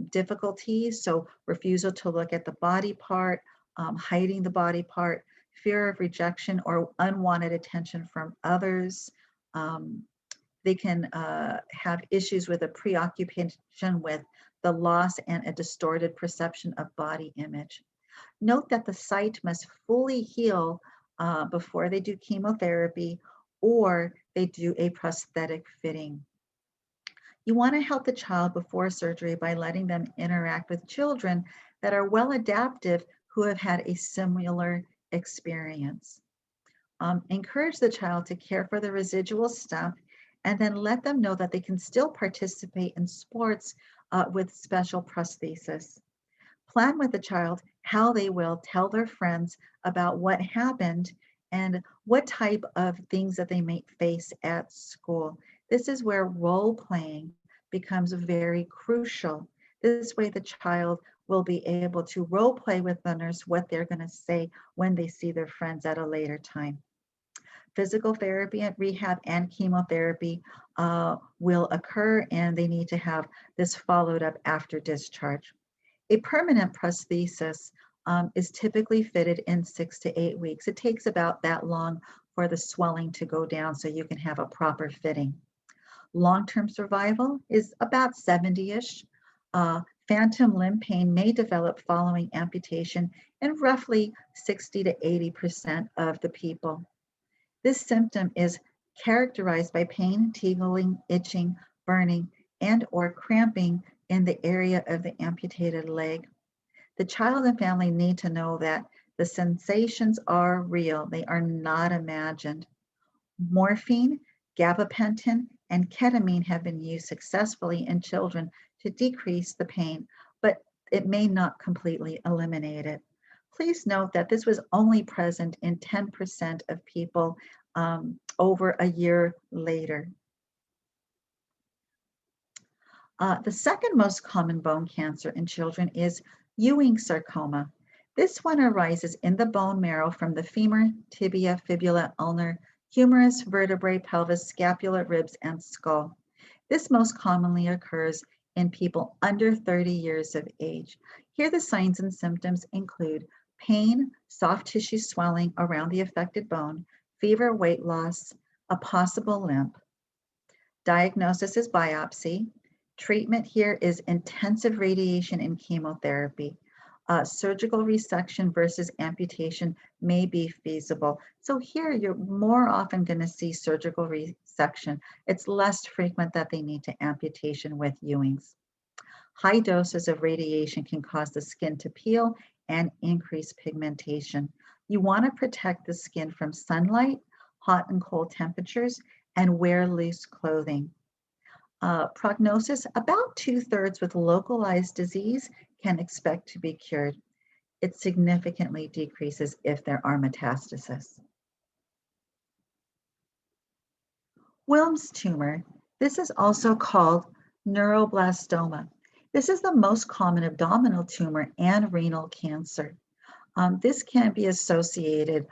difficulties, so refusal to look at the body part, hiding the body part, fear of rejection or unwanted attention from others. They can have issues with a preoccupation with the loss and a distorted perception of body image. Note that the site must fully heal before they do chemotherapy or they do a prosthetic fitting. You want to help the child before surgery by letting them interact with children that are well adaptive who have had a similar experience. Encourage the child to care for the residual stuff and then let them know that they can still participate in sports with special prosthesis. Plan with the child how they will tell their friends about what happened and what type of things that they may face at school. This is where role playing becomes very crucial. This way the child will be able to role play with the nurse what they're going to say when they see their friends at a later time. Physical therapy and rehab and chemotherapy will occur, and they need to have this followed up after discharge. A permanent prosthesis is typically fitted in 6 to 8 weeks. It takes about that long for the swelling to go down so you can have a proper fitting. Long-term survival is about 70-ish. Phantom limb pain may develop following amputation in roughly 60 to 80% of the people. This symptom is characterized by pain, tingling, itching, burning, and or cramping in the area of the amputated leg. The child and family need to know that the sensations are real. They are not imagined. Morphine, gabapentin, and ketamine have been used successfully in children to decrease the pain, but it may not completely eliminate it. Please note that this was only present in 10% of people over a year later. The second most common bone cancer in children is Ewing sarcoma. This one arises in the bone marrow from the femur, tibia, fibula, ulnar, humerus, vertebrae, pelvis, scapula, ribs, and skull. This most commonly occurs in people under 30 years of age. Here the signs and symptoms include pain, soft tissue swelling around the affected bone, fever, weight loss, a possible limp. Diagnosis is biopsy. Treatment here is intensive radiation and chemotherapy. Surgical resection versus amputation may be feasible. So here you're more often going to see surgical resection. It's less frequent that they need to amputation with Ewing's. High doses of radiation can cause the skin to peel and increase pigmentation. You want to protect the skin from sunlight, hot and cold temperatures, and wear loose clothing. Prognosis, about 2/3 with localized disease can expect to be cured. It significantly decreases if there are metastases. Wilms tumor, this is also called neuroblastoma. This is the most common abdominal tumor and renal cancer. This can be associated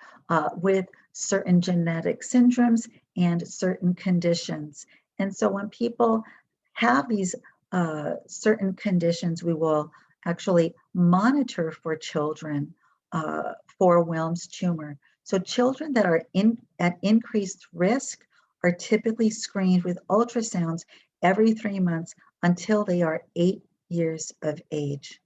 with certain genetic syndromes and certain conditions. And so when people have these certain conditions, we will actually monitor for children for Wilms tumor. So children that are at increased risk are typically screened with ultrasounds every 3 months until they are 8 years of age.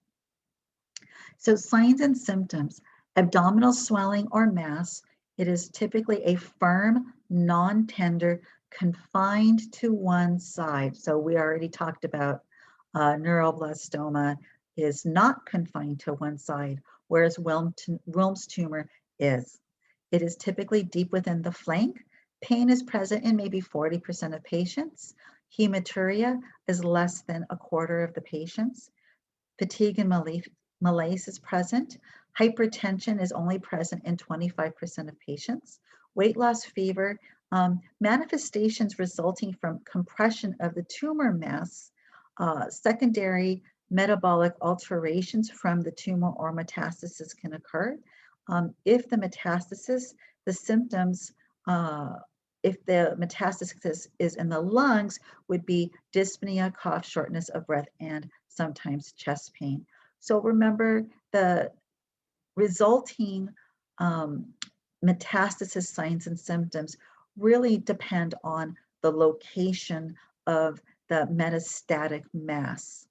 So signs and symptoms, abdominal swelling or mass. It is typically a firm, non-tender, confined to one side. So we already talked about neuroblastoma is not confined to one side, whereas Wilms tumor is. It is typically deep within the flank. Pain is present in maybe 40% of patients. Hematuria is less than a quarter of the patients. Fatigue and malaise is present. Hypertension is only present in 25% of patients. Weight loss, fever, manifestations resulting from compression of the tumor mass, secondary metabolic alterations from the tumor or metastasis can occur. If the metastasis, the symptoms, if the metastasis is in the lungs, would be dyspnea, cough, shortness of breath, and sometimes chest pain. So remember, the resulting metastasis signs and symptoms really depend on the location of the metastatic mass.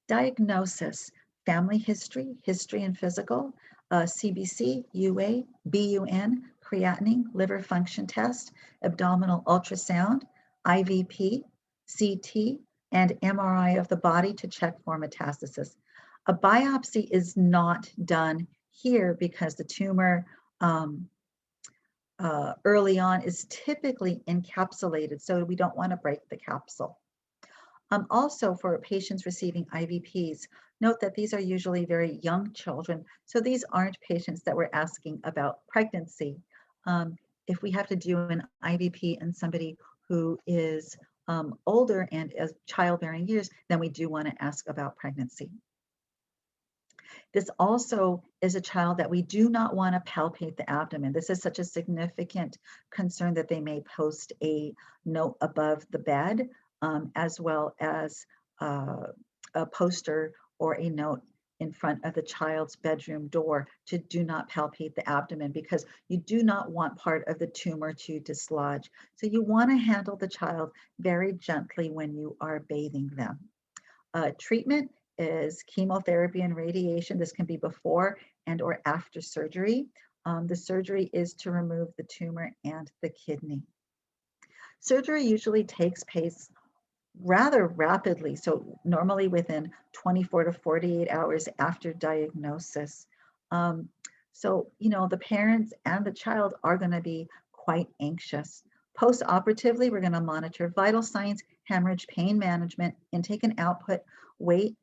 Diagnosis, family history, history and physical, CBC, UA, BUN, creatinine, liver function test, abdominal ultrasound, IVP, CT, and MRI of the body to check for metastasis. A biopsy is not done here because the tumor early on is typically encapsulated, so we don't want to break the capsule. Also, for patients receiving IVPs, note that these are usually very young children, so these aren't patients that we're asking about pregnancy. If we have to do an IVP in somebody who is older and as childbearing years, then we do want to ask about pregnancy. This also is a child that we do not want to palpate the abdomen. This is such a significant concern that they may post a note above the bed, as well as a poster or a note in front of the child's bedroom door to do not palpate the abdomen, because you do not want part of the tumor to dislodge. So you want to handle the child very gently when you are bathing them. Treatment is chemotherapy and radiation. This can be before and or after surgery. The surgery is to remove the tumor and the kidney. Surgery usually takes place rather rapidly, so normally within 24 to 48 hours after diagnosis. So, the parents and the child are going to be quite anxious. Post-operatively, we're going to monitor vital signs, hemorrhage, pain management, intake and output, weight,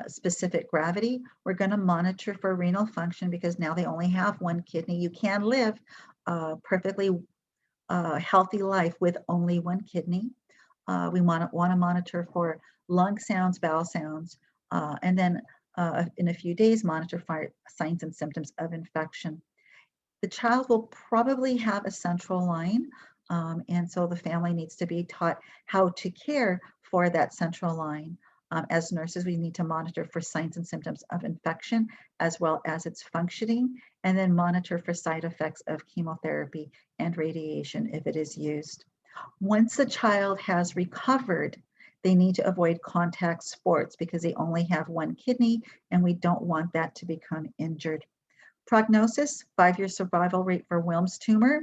specific gravity. We're going to monitor for renal function because now they only have one kidney. You can live a perfectly healthy life with only one kidney. We want to monitor for lung sounds, bowel sounds, and then in a few days, monitor for signs and symptoms of infection. The child will probably have a central line, and so the family needs to be taught how to care for that central line. As nurses, we need to monitor for signs and symptoms of infection, as well as its functioning, and then monitor for side effects of chemotherapy and radiation if it is used. Once the child has recovered, they need to avoid contact sports because they only have one kidney and we don't want that to become injured. Prognosis, 5-year survival rate for Wilms tumor,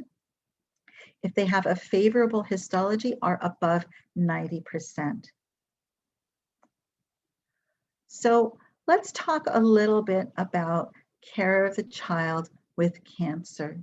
if they have a favorable histology, are above 90%. So let's talk a little bit about care of the child with cancer.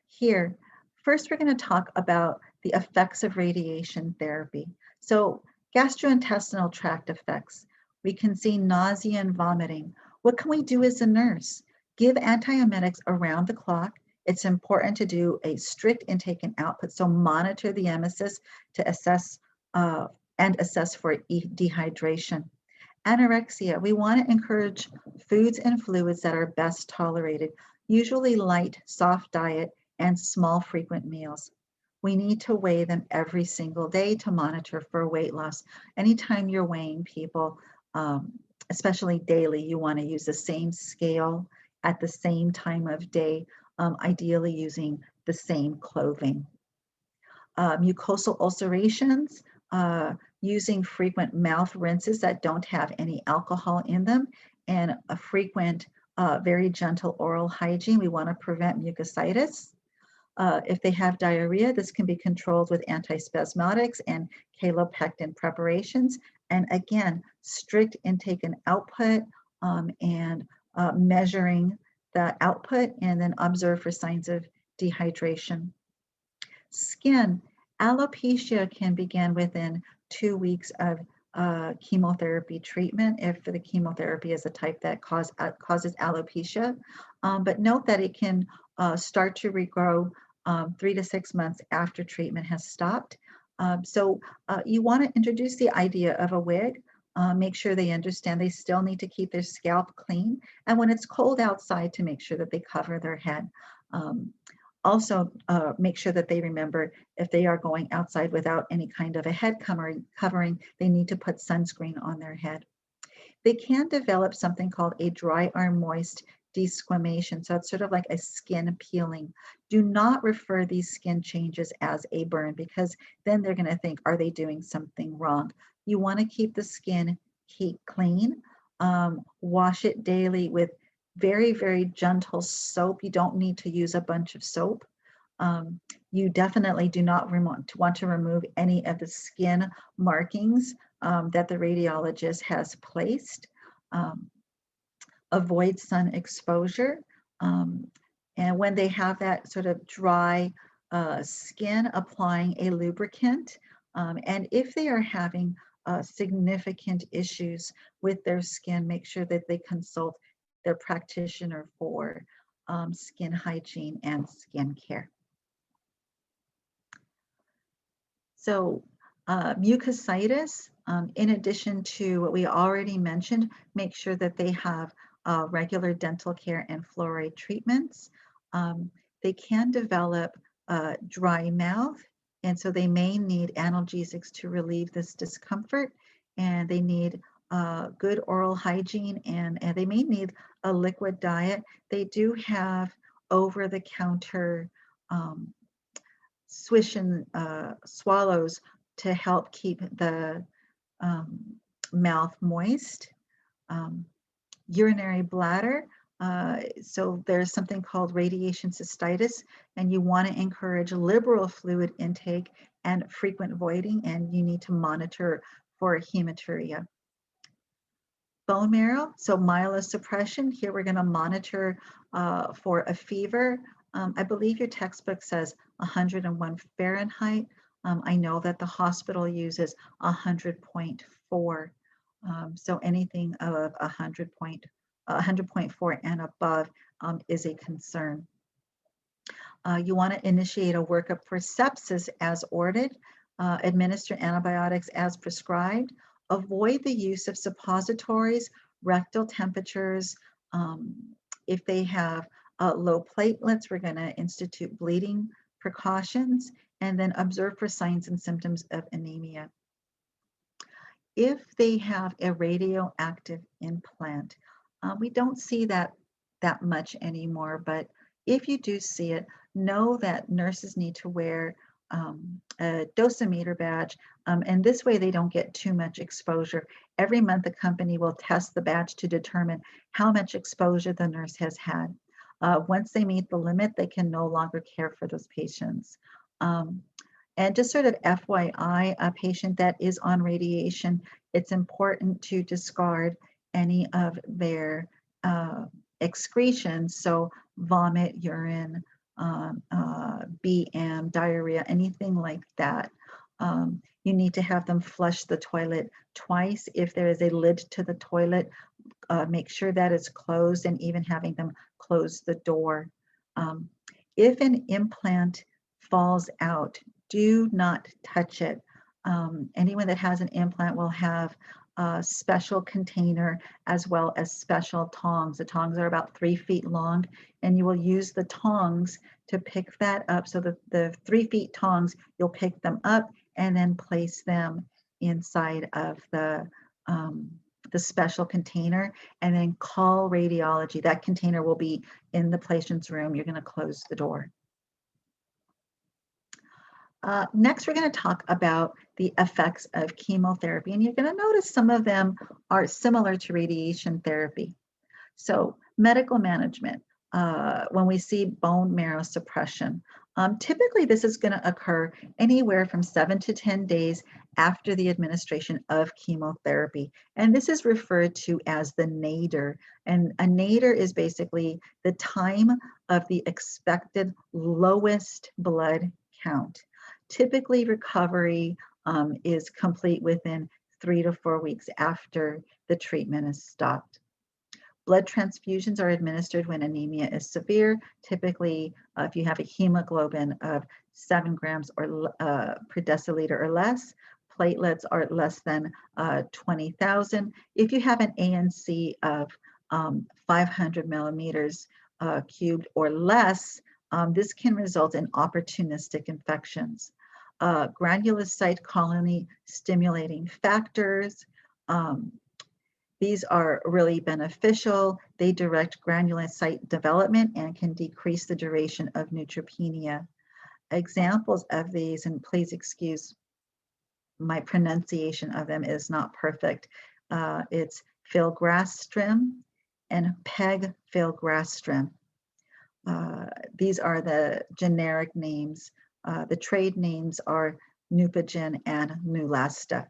Here, first we're going to talk about the effects of radiation therapy. So gastrointestinal tract effects, we can see nausea and vomiting. What can we do as a nurse? Give antiemetics around the clock. It's important to do a strict intake and output, so monitor the emesis to assess and assess for dehydration. Anorexia, we want to encourage foods and fluids that are best tolerated, usually light, soft diet, and small frequent meals. We need to weigh them every single day to monitor for weight loss. Anytime you're weighing people, especially daily, you want to use the same scale at the same time of day, ideally using the same clothing. Mucosal ulcerations, using frequent mouth rinses that don't have any alcohol in them, and a frequent, very gentle oral hygiene. We want to prevent mucositis. If they have diarrhea, this can be controlled with antispasmodics and calopectin preparations. And again, strict intake and output, and measuring the output, and then observe for signs of dehydration. Skin, alopecia can begin within 2 weeks of chemotherapy treatment if the chemotherapy is a type that causes alopecia. But note that it can start to regrow 3 to 6 months after treatment has stopped. So you want to introduce the idea of a wig. Make sure they understand they still need to keep their scalp clean. And when it's cold outside, to make sure that they cover their head. Also, make sure that they remember if they are going outside without any kind of a head covering, they need to put sunscreen on their head. They can develop something called a dry or moist desquamation. So it's sort of like a skin peeling. Do not refer these skin changes as a burn, because then they're going to think, are they doing something wrong? You want to keep the skin clean. Wash it daily with very, very gentle soap. You don't need to use a bunch of soap. You definitely do not want to remove any of the skin markings that the radiologist has placed. Avoid sun exposure. And when they have that sort of dry skin, applying a lubricant. And if they are having significant issues with their skin, make sure that they consult their practitioner for skin hygiene and skin care. So mucositis, in addition to what we already mentioned, make sure that they have regular dental care and fluoride treatments. They can develop dry mouth, and so they may need analgesics to relieve this discomfort, and they need good oral hygiene, and they may need a liquid diet. They do have over-the-counter swish and swallows to help keep the mouth moist. Urinary bladder, so there's something called radiation cystitis, and you want to encourage liberal fluid intake and frequent voiding, and you need to monitor for hematuria. Bone marrow, so myelosuppression. Here we're going to monitor for a fever. I believe your textbook says 101 Fahrenheit. I know that the hospital uses 100.4. So anything of 100.4 and above is a concern. You want to initiate a workup for sepsis as ordered, administer antibiotics as prescribed, avoid the use of suppositories, rectal temperatures. If they have low platelets, we're going to institute bleeding precautions, and then observe for signs and symptoms of anemia. If they have a radioactive implant, we don't see that much anymore, but if you do see it, know that nurses need to wear a dosimeter badge, and this way they don't get too much exposure. Every month the company will test the badge to determine how much exposure the nurse has had. Once they meet the limit, they can no longer care for those patients. And just sort of FYI, a patient that is on radiation, it's important to discard any of their excretions, so vomit, urine, BM, diarrhea, anything like that. You need to have them flush the toilet twice. If there is a lid to the toilet, make sure that it's closed, and even having them close the door. Um, if an implant falls out, do not touch it. Anyone that has an implant will have a special container as well as special tongs. The tongs are about 3 feet long, and you will use the tongs to pick that up. So the 3 feet tongs, you'll pick them up and then place them inside of the special container, and then call radiology. That container will be in the patient's room. You're going to close the door. Next, we're going to talk about the effects of chemotherapy, and you're going to notice some of them are similar to radiation therapy. So medical management, when we see bone marrow suppression, typically this is going to occur anywhere from 7 to 10 days after the administration of chemotherapy. And this is referred to as the nadir. And a nadir is basically the time of the expected lowest blood count. Typically, recovery is complete within 3 to 4 weeks after the treatment is stopped. Blood transfusions are administered when anemia is severe. Typically, if you have a hemoglobin of 7 grams or per deciliter or less, platelets are less than 20,000. If you have an ANC of 500 millimeters cubed or less, this can result in opportunistic infections. Granulocyte colony stimulating factors, these are really beneficial. They direct granulocyte development and can decrease the duration of neutropenia. Examples of these, and please excuse my pronunciation of them is not perfect. It's filgrastim and pegfilgrastim. These are the generic names. The trade names are Neupogen and Neulasta.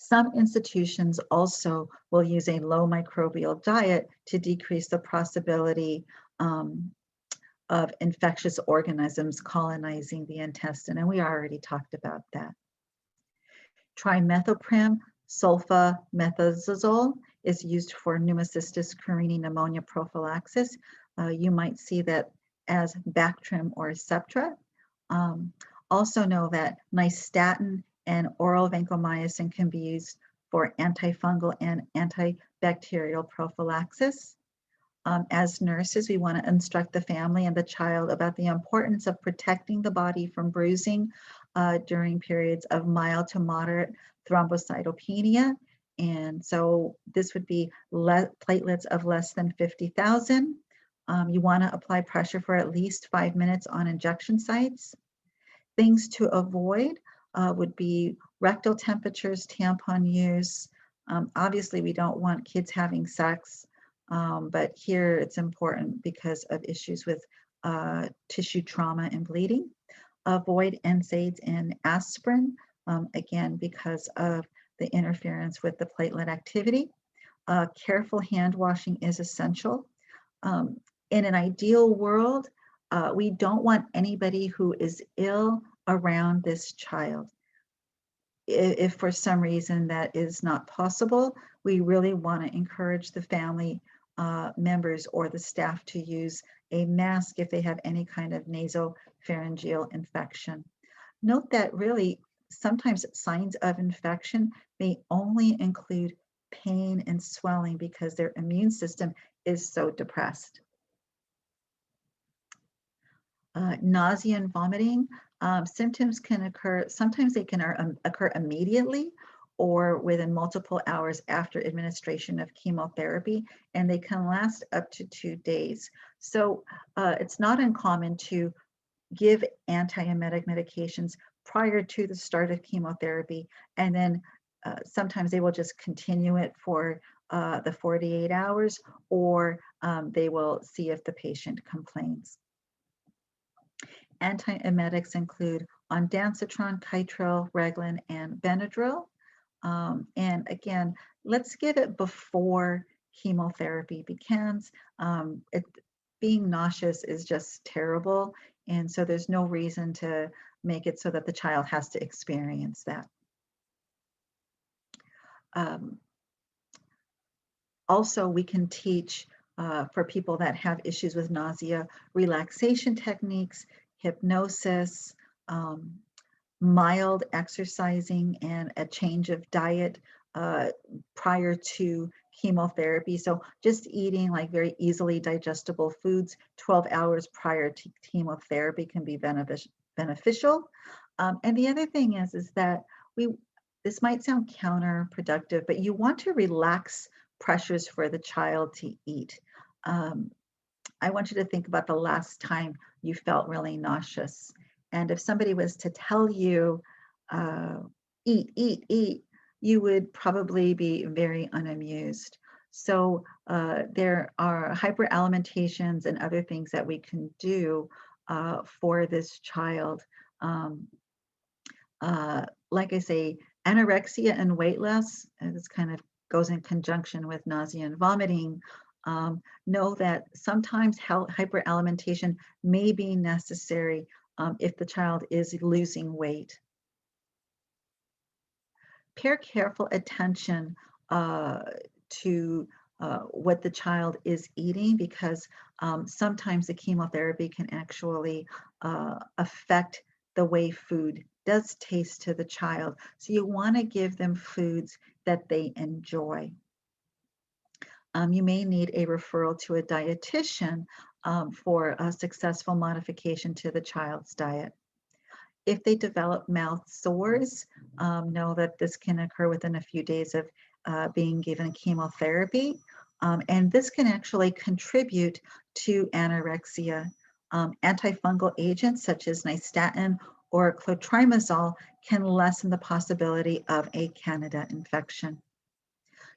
Some institutions also will use a low microbial diet to decrease the possibility of infectious organisms colonizing the intestine, and we already talked about that. Trimethoprim sulfamethoxazole is used for pneumocystis carinii pneumonia prophylaxis. You might see that as Bactrim or Septra. Also know that nystatin and oral vancomycin can be used for antifungal and antibacterial prophylaxis. As nurses, we want to instruct the family and the child about the importance of protecting the body from bruising during periods of mild to moderate thrombocytopenia. And so this would be platelets of less than 50,000. You want to apply pressure for at least 5 minutes on injection sites. Things to avoid would be rectal temperatures, tampon use. Obviously, we don't want kids having sex, but here it's important because of issues with tissue trauma and bleeding. Avoid NSAIDs and aspirin, again, because of the interference with the platelet activity. Careful hand washing is essential. In an ideal world, we don't want anybody who is ill around this child. If for some reason that is not possible, we really want to encourage the family members or the staff to use a mask if they have any kind of nasopharyngeal infection. Note that really sometimes signs of infection may only include pain and swelling because their immune system is so depressed. Nausea and vomiting, symptoms can occur, sometimes they can occur immediately or within multiple hours after administration of chemotherapy, and they can last up to 2 days. So it's not uncommon to give antiemetic medications prior to the start of chemotherapy, and then sometimes they will just continue it for the 48 hours, or they will see if the patient complains. Antiemetics include ondansetron, Kytril, Reglan, and Benadryl. And again, let's give it before chemotherapy begins. being nauseous is just terrible. And so there's no reason to make it so that the child has to experience that. Um, Also, we can teach for people that have issues with nausea, relaxation techniques, hypnosis, um, mild exercising, and a change of diet prior to chemotherapy. So just eating like very easily digestible foods 12 hours prior to chemotherapy can be beneficial. And the other thing is that we this might sound counterproductive, but you want to relax pressures for the child to eat. Um, I want you to think about the last time you felt really nauseous. And if somebody was to tell you, uh, eat, eat, eat, you would probably be very unamused. So there are hyperalimentations and other things that we can do for this child. Um, like I say, anorexia and weight loss, and this kind of goes in conjunction with nausea and vomiting, know that sometimes hyperalimentation may be necessary if the child is losing weight. Pay careful attention to what the child is eating, because sometimes the chemotherapy can actually affect the way food does taste to the child. So you want to give them foods that they enjoy. You may need a referral to a dietitian for a successful modification to the child's diet. If they develop mouth sores, know that this can occur within a few days of being given chemotherapy. And this can actually contribute to anorexia. Antifungal agents such as nystatin or clotrimazole can lessen the possibility of a Candida infection.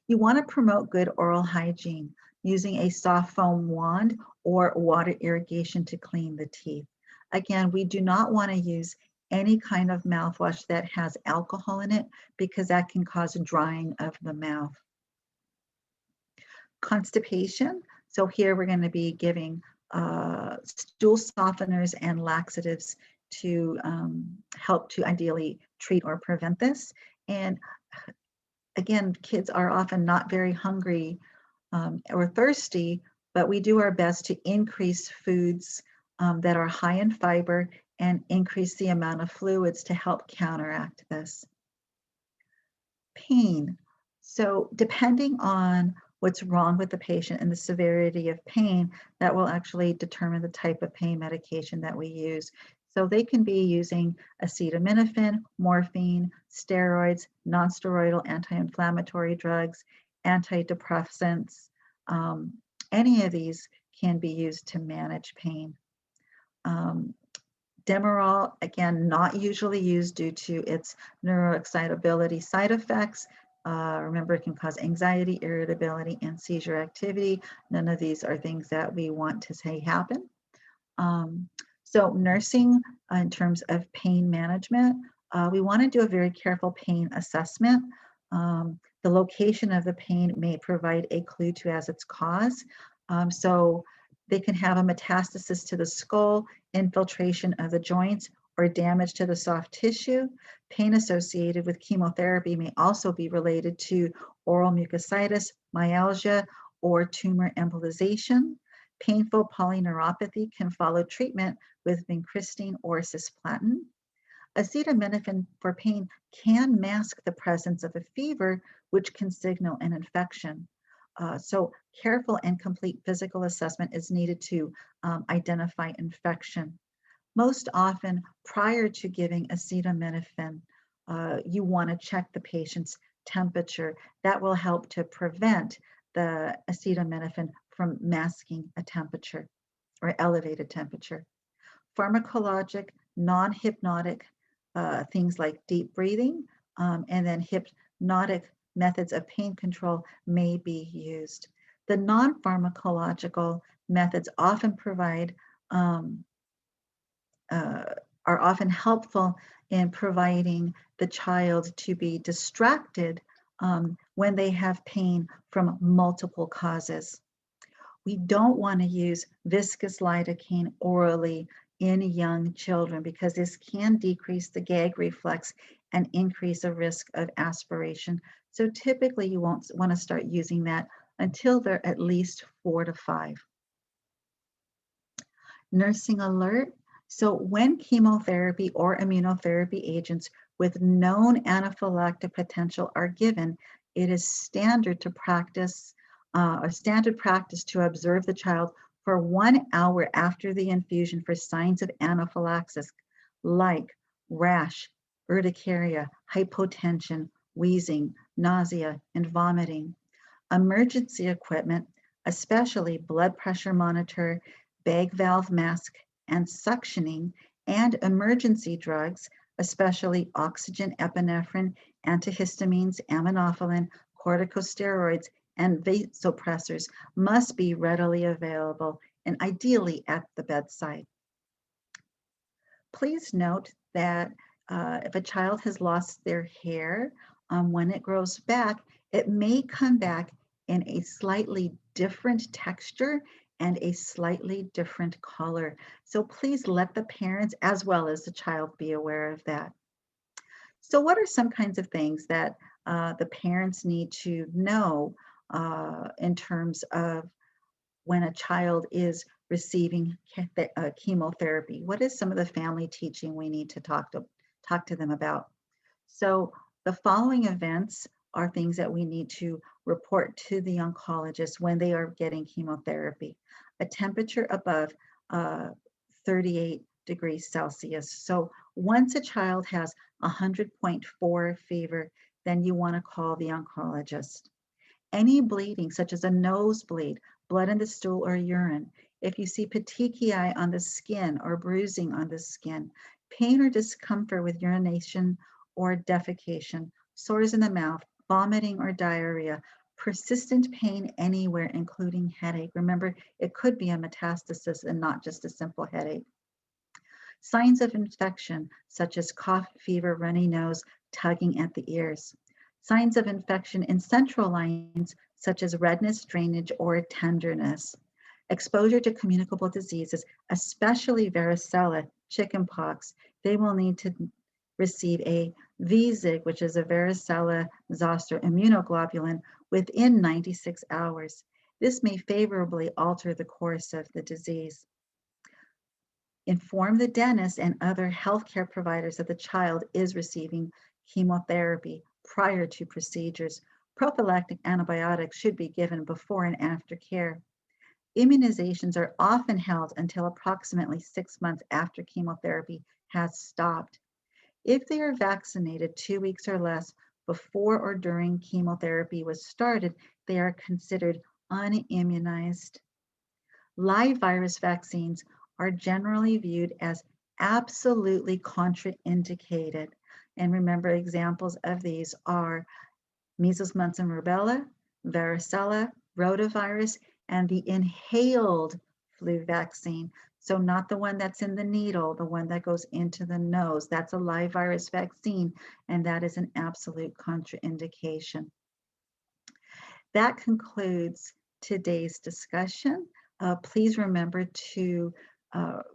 You want to promote good oral hygiene using a soft foam wand or water irrigation to clean the teeth. Again, we do not want to use any kind of mouthwash that has alcohol in it, because that can cause drying of the mouth. Constipation. So here we're going to be giving stool softeners and laxatives to help to ideally treat or prevent this. And again, kids are often not very hungry or thirsty, but we do our best to increase foods that are high in fiber and increase the amount of fluids to help counteract this. Pain. So depending on what's wrong with the patient and the severity of pain, that will actually determine the type of pain medication that we use. So they can be using acetaminophen, morphine, steroids, nonsteroidal anti-inflammatory drugs, antidepressants. Um, any of these can be used to manage pain. Demerol, again, not usually used due to its neuroexcitability side effects. Remember, it can cause anxiety, irritability, and seizure activity. None of these are things that we want to say happen. So nursing in terms of pain management, we want to do a very careful pain assessment. The location of the pain may provide a clue to as its cause. So they can have a metastasis to the skull, infiltration of the joints, or damage to the soft tissue. Pain associated with chemotherapy may also be related to oral mucositis, myalgia, or tumor embolization. Painful polyneuropathy can follow treatment with vincristine or cisplatin. Acetaminophen for pain can mask the presence of a fever, which can signal an infection. So careful and complete physical assessment is needed to identify infection. Most often, prior to giving acetaminophen, you want to check the patient's temperature. That will help to prevent the acetaminophen from masking a temperature or elevated temperature. Pharmacologic, non-hypnotic things like deep breathing, and then hypnotic methods of pain control may be used. The non-pharmacological methods often provide are often helpful in providing the child to be distracted when they have pain from multiple causes. We don't want to use viscous lidocaine orally in young children because this can decrease the gag reflex and increase a risk of aspiration. So typically you won't want to start using that until they're at least 4 to 5. Nursing alert. So when chemotherapy or immunotherapy agents with known anaphylactic potential are given, it is standard to practice or standard practice to observe the child for 1 hour after the infusion for signs of anaphylaxis like rash, urticaria, hypotension, wheezing, nausea, and vomiting. Emergency equipment, especially blood pressure monitor, bag valve mask, and suctioning, and emergency drugs, especially oxygen, epinephrine, antihistamines, aminophylline, corticosteroids, and vasopressors must be readily available and ideally at the bedside. Please note that if a child has lost their hair, when it grows back, it may come back in a slightly different texture and a slightly different color. So please let the parents as well as the child be aware of that. So what are some kinds of things that the parents need to know in terms of when a child is receiving chemotherapy? What is some of the family teaching we need to talk to them about? So the following events are things that we need to report to the oncologist when they are getting chemotherapy. A temperature above 38 degrees Celsius. So once a child has 100.4 fever, then you want to call the oncologist. Any bleeding, such as a nosebleed, blood in the stool or urine, if you see petechiae on the skin or bruising on the skin, pain or discomfort with urination or defecation, sores in the mouth, vomiting or diarrhea, persistent pain anywhere, including headache. Remember, it could be a metastasis and not just a simple headache. Signs of infection, such as cough, fever, runny nose, tugging at the ears. Signs of infection in central lines, such as redness, drainage, or tenderness. Exposure to communicable diseases, especially varicella, chickenpox. They will need to receive a VZIG, which is a varicella zoster immunoglobulin, within 96 hours. This may favorably alter the course of the disease. Inform the dentist and other healthcare providers that the child is receiving chemotherapy prior to procedures. Prophylactic antibiotics should be given before and after care. Immunizations are often held until approximately 6 months after chemotherapy has stopped. If they are vaccinated 2 weeks or less before or during chemotherapy was started, they are considered unimmunized. Live virus vaccines are generally viewed as absolutely contraindicated. And remember, examples of these are measles, mumps, and rubella, varicella, rotavirus, and the inhaled flu vaccine. So not the one that's in the needle, the one that goes into the nose. That's a live virus vaccine, and that is an absolute contraindication. That concludes today's discussion. Please remember to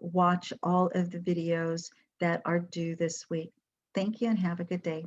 watch all of the videos that are due this week. Thank you and have a good day.